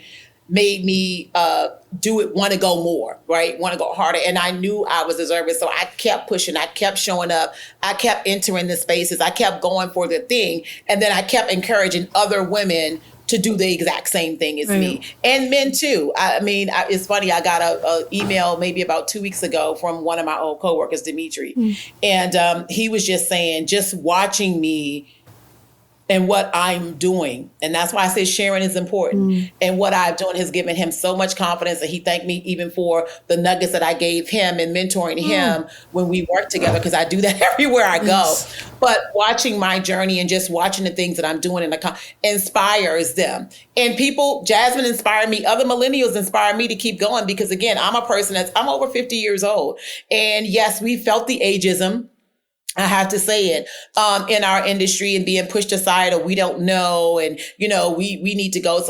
made me want to go more, right? Want to go harder. And I knew I was deserving. So I kept pushing. I kept showing up. I kept entering the spaces. I kept going for the thing. And then I kept encouraging other women to do the exact same thing as me. And men too. I mean, it's funny. I got a email maybe about 2 weeks ago from one of my old coworkers, Dimitri. And he was just saying, just watching me and what I'm doing. And that's why I say sharing is important. And what I'm doing has given him so much confidence. And he thanked me even for the nuggets that I gave him and mentoring him when we work together, because I do that everywhere I go. But watching my journey and just watching the things that I'm doing inspires them. And people, Jasmine inspired me. Other millennials inspire me to keep going because, again, I'm a person I'm over 50 years old. And yes, we felt the ageism. I have to say it, in our industry and being pushed aside or we don't know. And, we need to go,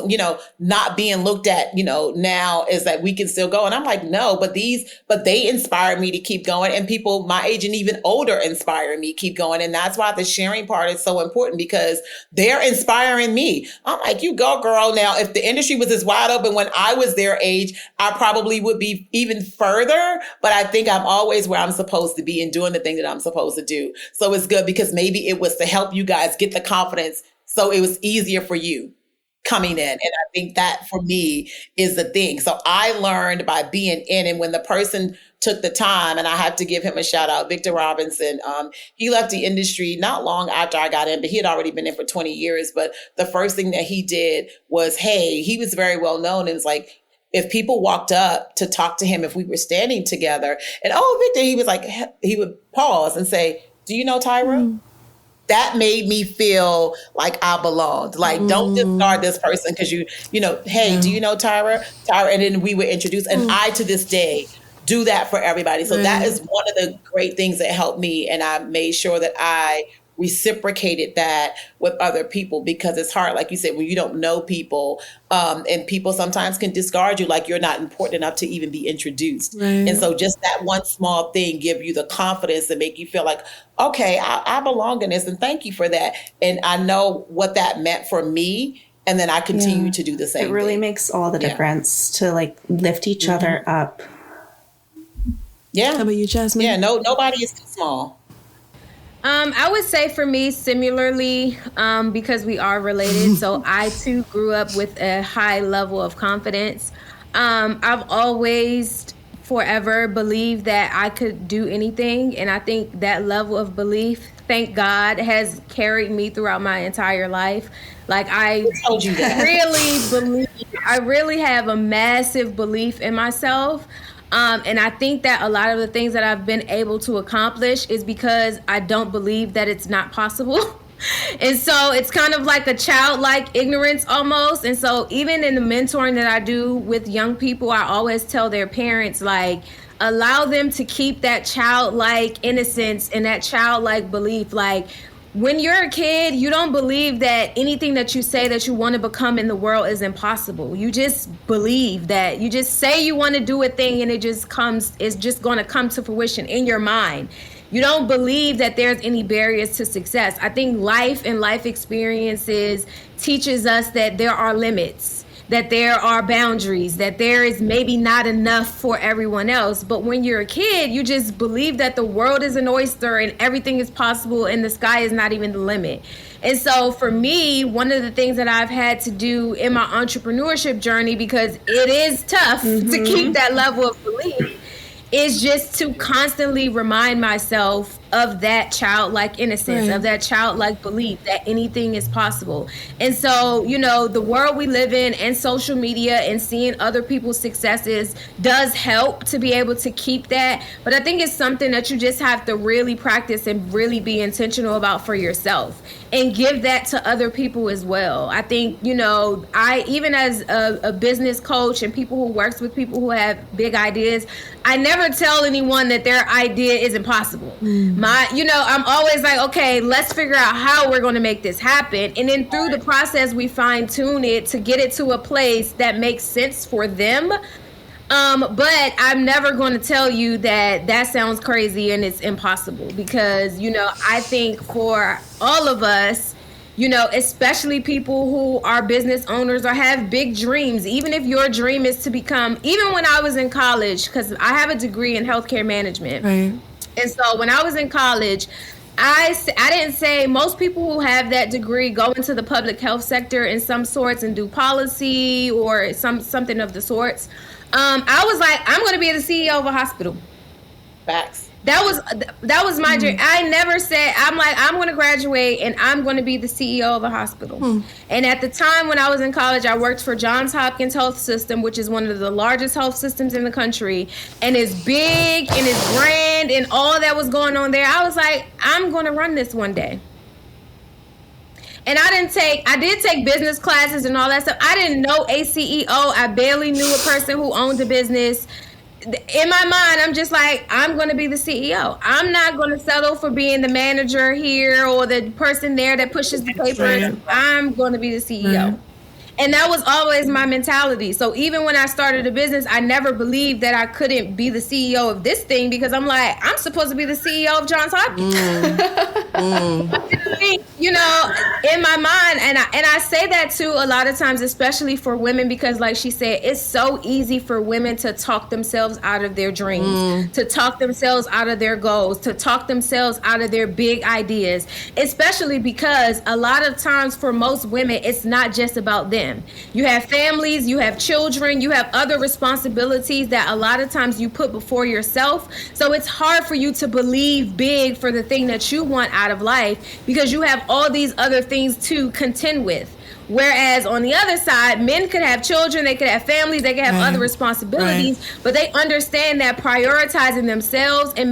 not being looked at, now is that we can still go. And I'm like, no, but they inspire me to keep going. And people my age and even older inspire me to keep going. And that's why the sharing part is so important because they're inspiring me. I'm like, you go, girl. Now, if the industry was as wide open when I was their age, I probably would be even further. But I think I'm always where I'm supposed to be and doing the thing that I'm supposed to do. So it's good because maybe it was to help you guys get the confidence so it was easier for you coming in. And I think that for me is the thing. So I learned by being in, and when the person took the time, and I have to give him a shout out, Victor Robertson, he left the industry not long after I got in, but he had already been in for 20 years. But the first thing that he did was, he was very well known. And it's like, if people walked up to talk to him, if we were standing together and, Victor, he would pause and say, do you know Tyra? That made me feel like I belonged. Like, don't discard this person because do you know Tyra? Tyra, and then we were introduced. And I, to this day, do that for everybody. So that is one of the great things that helped me. And I made sure that I reciprocated that with other people because it's hard, like you said, when you don't know people, and people sometimes can discard you like you're not important enough to even be introduced. And so just that one small thing give you the confidence to make you feel like, okay, I belong in this, and thank you for that. And I know what that meant for me. And then I continue to do the same. It really thing. makes all the difference to lift each other up. How about you, Jasmine? Yeah, nobody is too small. I would say for me, similarly, because we are related. So I too grew up with a high level of confidence. I've always forever believed that I could do anything. And I think that level of belief, thank God, has carried me throughout my entire life. Like I told you that. I really have a massive belief in myself. And I think that a lot of the things that I've been able to accomplish is because I don't believe that it's not possible. And so it's kind of like a childlike ignorance almost. And so even in the mentoring that I do with young people, I always tell their parents, like, allow them to keep that childlike innocence and that childlike belief. Like, when you're a kid, you don't believe that anything that you say that you want to become in the world is impossible. You just believe that. You just say you want to do a thing and it's just going to come to fruition in your mind. You don't believe that there's any barriers to success. I think life and life experiences teaches us that there are limits, that there are boundaries, that there is maybe not enough for everyone else. But when you're a kid, you just believe that the world is an oyster and everything is possible and the sky is not even the limit. And so for me, one of the things that I've had to do in my entrepreneurship journey, because it is tough to keep that level of belief, is just to constantly remind myself of that childlike innocence, of that childlike belief that anything is possible. And so, you know, the world we live in and social media and seeing other people's successes does help to be able to keep that. But I think it's something that you just have to really practice and really be intentional about for yourself and give that to other people as well. I think, you know, I, even as a business coach and people who works with people who have big ideas, I never tell anyone that their idea isn't possible. I'm always like, okay, let's figure out how we're going to make this happen. And then through the process, we fine tune it to get it to a place that makes sense for them. But I'm never going to tell you that sounds crazy and it's impossible, because, you know, I think for all of us, you know, especially people who are business owners or have big dreams, even if your dream is to become, even when I was in college, because I have a degree in healthcare management. Right. And so when I was in college, I didn't say most people who have that degree go into the public health sector in some sorts and do policy or something of the sorts. I was like, I'm going to be the CEO of a hospital. Facts. That was my dream. I never said, I'm like, I'm going to graduate and I'm going to be the CEO of a hospital. And at the time when I was in college, I worked for Johns Hopkins Health System, which is one of the largest health systems in the country, and it's big and it's grand and all that was going on there. I was like, I'm going to run this one day. And I did take business classes and all that stuff. I didn't know a CEO. I barely knew a person who owned a business. In my mind, I'm just like, I'm going to be the CEO. I'm not going to settle for being the manager here or the person there that pushes the papers. Right. I'm going to be the CEO. Right. And that was always my mentality. So even when I started a business, I never believed that I couldn't be the CEO of this thing, because I'm like, I'm supposed to be the CEO of Johns Hopkins. You know, in my mind, and I say that too a lot of times, especially for women, because like she said, it's so easy for women to talk themselves out of their dreams, to talk themselves out of their goals, to talk themselves out of their big ideas, especially because a lot of times for most women, it's not just about them. You have families, you have children, you have other responsibilities that a lot of times you put before yourself. So it's hard for you to believe big for the thing that you want out of life, because you have all these other things to contend with. Whereas on the other side, men could have children, they could have families, they could have other responsibilities, but they understand that prioritizing themselves and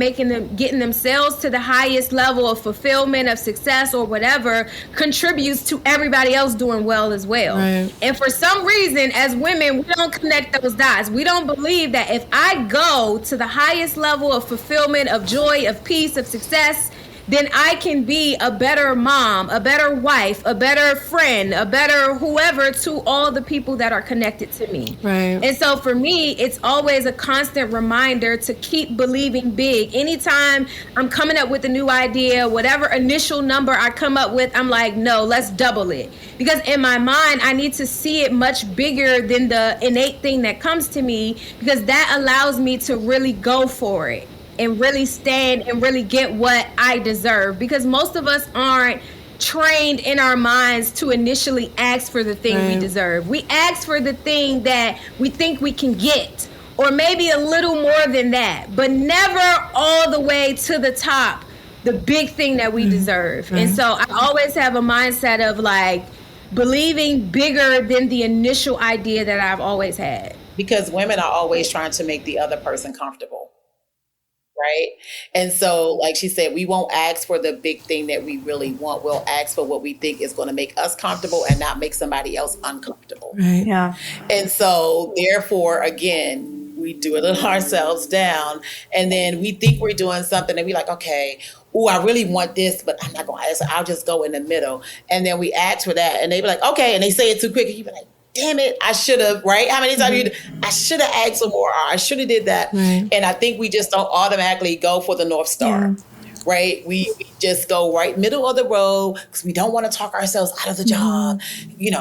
getting themselves to the highest level of fulfillment, of success or whatever, contributes to everybody else doing well as well. Right. And for some reason, as women, we don't connect those dots. We don't believe that if I go to the highest level of fulfillment, of joy, of peace, of success, then I can be a better mom, a better wife, a better friend, a better whoever to all the people that are connected to me. Right. And so for me, it's always a constant reminder to keep believing big. Anytime I'm coming up with a new idea, whatever initial number I come up with, I'm like, no, let's double it. Because in my mind, I need to see it much bigger than the innate thing that comes to me, because that allows me to really go for it and really stand and really get what I deserve. Because most of us aren't trained in our minds to initially ask for the thing we deserve. We ask for the thing that we think we can get, or maybe a little more than that, but never all the way to the top, the big thing that we deserve. And so I always have a mindset of like believing bigger than the initial idea that I've always had. Because women are always trying to make the other person comfortable. Right. And so, like she said, we won't ask for the big thing that we really want. We'll ask for what we think is going to make us comfortable and not make somebody else uncomfortable. Right. Yeah. And so, therefore, again, we do it ourselves down. And then we think we're doing something and we're like, okay, oh, I really want this, but I'm not going to ask. I'll just go in the middle. And then we ask for that. And they be like, okay. And they say it too quick. And you be like, damn it, I should have, right? How many times I should have asked for more, or I should have did that. Right. And I think we just don't automatically go for the North Star, right? We just go right middle of the road because we don't want to talk ourselves out of the job,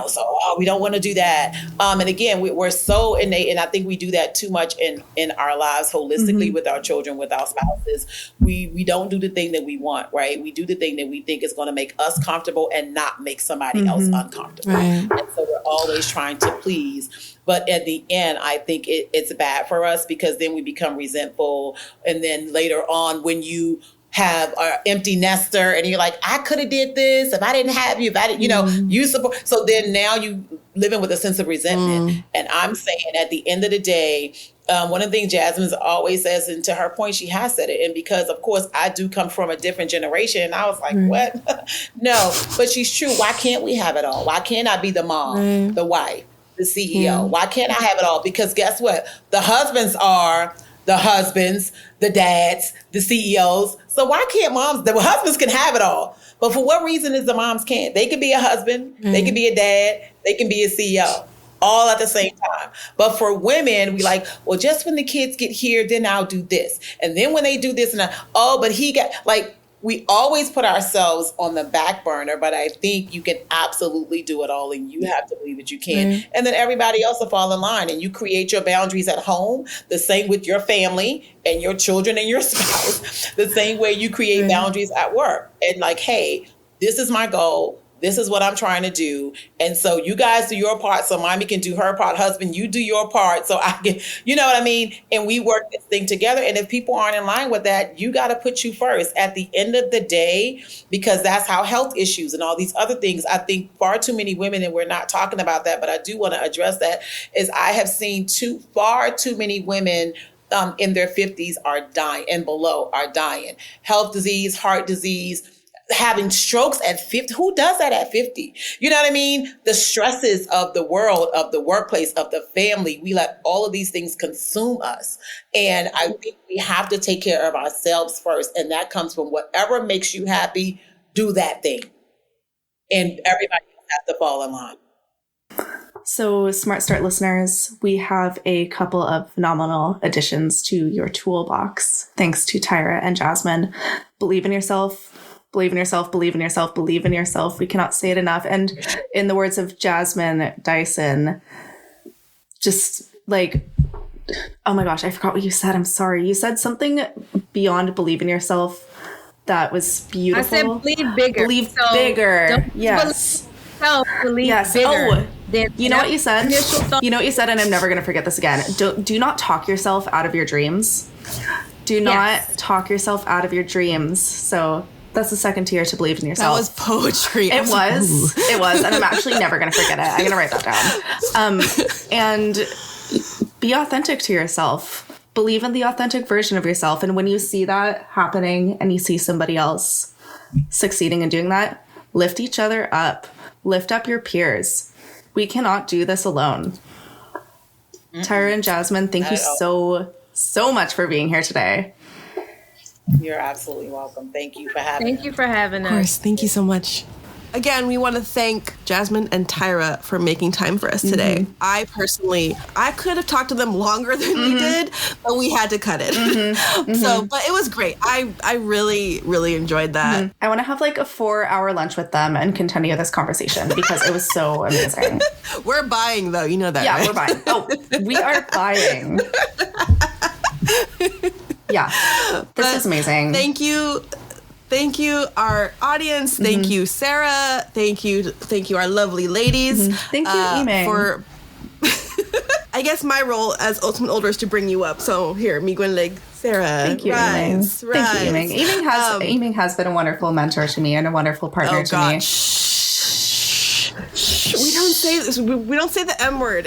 so we don't want to do that. And again, we're so innate, and I think we do that too much in our lives holistically with our children, with our spouses. We don't do the thing that we want, right? We do the thing that we think is going to make us comfortable and not make somebody else uncomfortable. Right. And so we're always trying to please. But at the end, I think it's bad for us because then we become resentful. And then later on, when you have an empty nester and you're like, I could have did this if I didn't have you, if I didn't, you support. So then now you living with a sense of resentment. And I'm saying at the end of the day, one of the things Jasmine always says, and to her point, she has said it. And because, of course, I do come from a different generation. And I was like, what? No, but she's true. Why can't we have it all? Why can't I be the mom, the wife, the CEO? Why can't I have it all? Because guess what? The husbands are the husbands, the dads, the CEOs. So why can't moms? The husbands can have it all. But for what reason is the moms can't? They can be a husband. They can be a dad. They can be a CEO. All at the same time. But for women, we like, well, just when the kids get here, then I'll do this. And then when they do this, but he got, like, we always put ourselves on the back burner, but I think you can absolutely do it all, and you have to believe that you can. And then everybody else will fall in line, and you create your boundaries at home, the same with your family and your children and your spouse, the same way you create boundaries at work. And like, hey, this is my goal. This is what I'm trying to do. And so you guys do your part so mommy can do her part. Husband, you do your part so I can, you know what I mean? And we work this thing together. And if people aren't in line with that, you got to put you first at the end of the day, because that's how health issues and all these other things. I think far too many women, and we're not talking about that, but I do want to address that, is I have seen far too many women in their 50s are dying and below are dying. Health disease, heart disease, having strokes at 50. Who does that at 50? You know what I mean? The stresses of the world, of the workplace, of the family, we let all of these things consume us. And I think we have to take care of ourselves first. And that comes from whatever makes you happy, do that thing. And everybody has to fall in line. So, Smart Start listeners, we have a couple of phenomenal additions to your toolbox. Thanks to Tyra and Jasmine. Believe in yourself. Believe in yourself, believe in yourself, believe in yourself. We cannot say it enough. And in the words of Jasmine Dyson, just like, oh my gosh, I forgot what you said. I'm sorry. You said something beyond believe in yourself that was beautiful. I said believe bigger. Believe bigger. Yes. Believe yes. bigger. You know what you said? You know what you said, and I'm never going to forget this again. Do not talk yourself out of your dreams. Do not talk yourself out of your dreams. So that's the second tier to believe in yourself. That was poetry. It was. And I'm actually never going to forget it. I'm going to write that down. And be authentic to yourself. Believe in the authentic version of yourself. And when you see that happening and you see somebody else succeeding in doing that, lift each other up. Lift up your peers. We cannot do this alone. Tyra and Jasmine, thank you so much for being here today. You're absolutely welcome. Thank you for having us. Thank you for having us. Of course. Thank you so much. Again, we want to thank Jasmine and Tyra for making time for us today. I could have talked to them longer than we did, but we had to cut it. So, but it was great. I really, really enjoyed that. I want to have like a 4-hour lunch with them and continue this conversation because it was so amazing. We're buying though. You know that, right? We're buying. Oh, we are buying. Yeah. This is amazing. Thank you, our audience. Thank you, Sara. Thank you, our lovely ladies. Thank you, Eming. For I guess my role as Ultimate Older is to bring you up. So here, mi Gwenleg, Sara. Thank you, Eming. Thank you, Eming. Eming has been a wonderful mentor to me and a wonderful partner to me. Shh. We don't say this. We don't say the M word.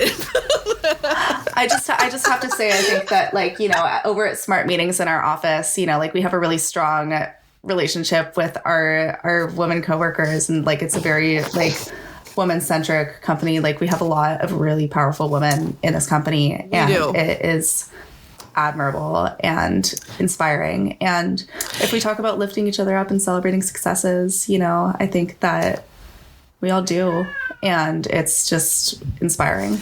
I just have to say, I think that, like, you know, over at Smart Meetings in our office, you know, like we have a really strong relationship with our women coworkers, and like it's a very like woman-centric company. Like we have a lot of really powerful women in this company, and it is admirable and inspiring. And if we talk about lifting each other up and celebrating successes, you know, I think that we all do, and it's just inspiring.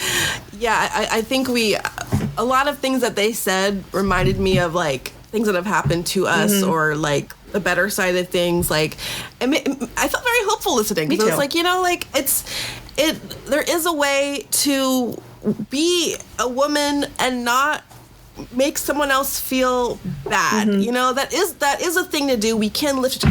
Yeah, I think a lot of things that they said reminded me of like things that have happened to us, or like the better side of things. Like, I felt very hopeful listening. Me too. It was like, you know, like there is a way to be a woman and not make someone else feel bad. You know, that is a thing to do. We can lift.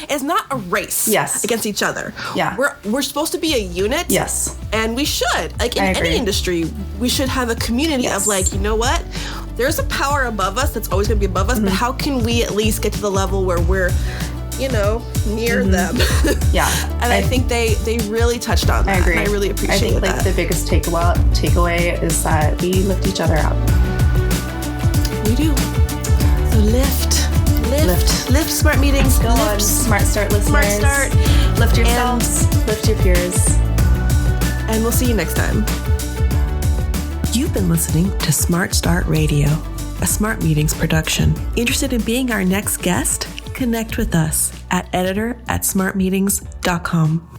It's not a race against each other. Yeah. We're supposed to be a unit. Yes. And we should. Like in any industry, we should have a community of like, you know what? There's a power above us that's always going to be above us, but how can we at least get to the level where we're, you know, near them? Yeah. And I think they really touched on that. I agree. And I really appreciate that. I think like the biggest takeaway is that we lift each other up. We do. So lift Smart Meetings. Go on, Smart Start listeners. Smart Start. Lift yourselves, lift your peers. And we'll see you next time. You've been listening to Smart Start Radio, a Smart Meetings production. Interested in being our next guest? Connect with us at editor@smartmeetings.com.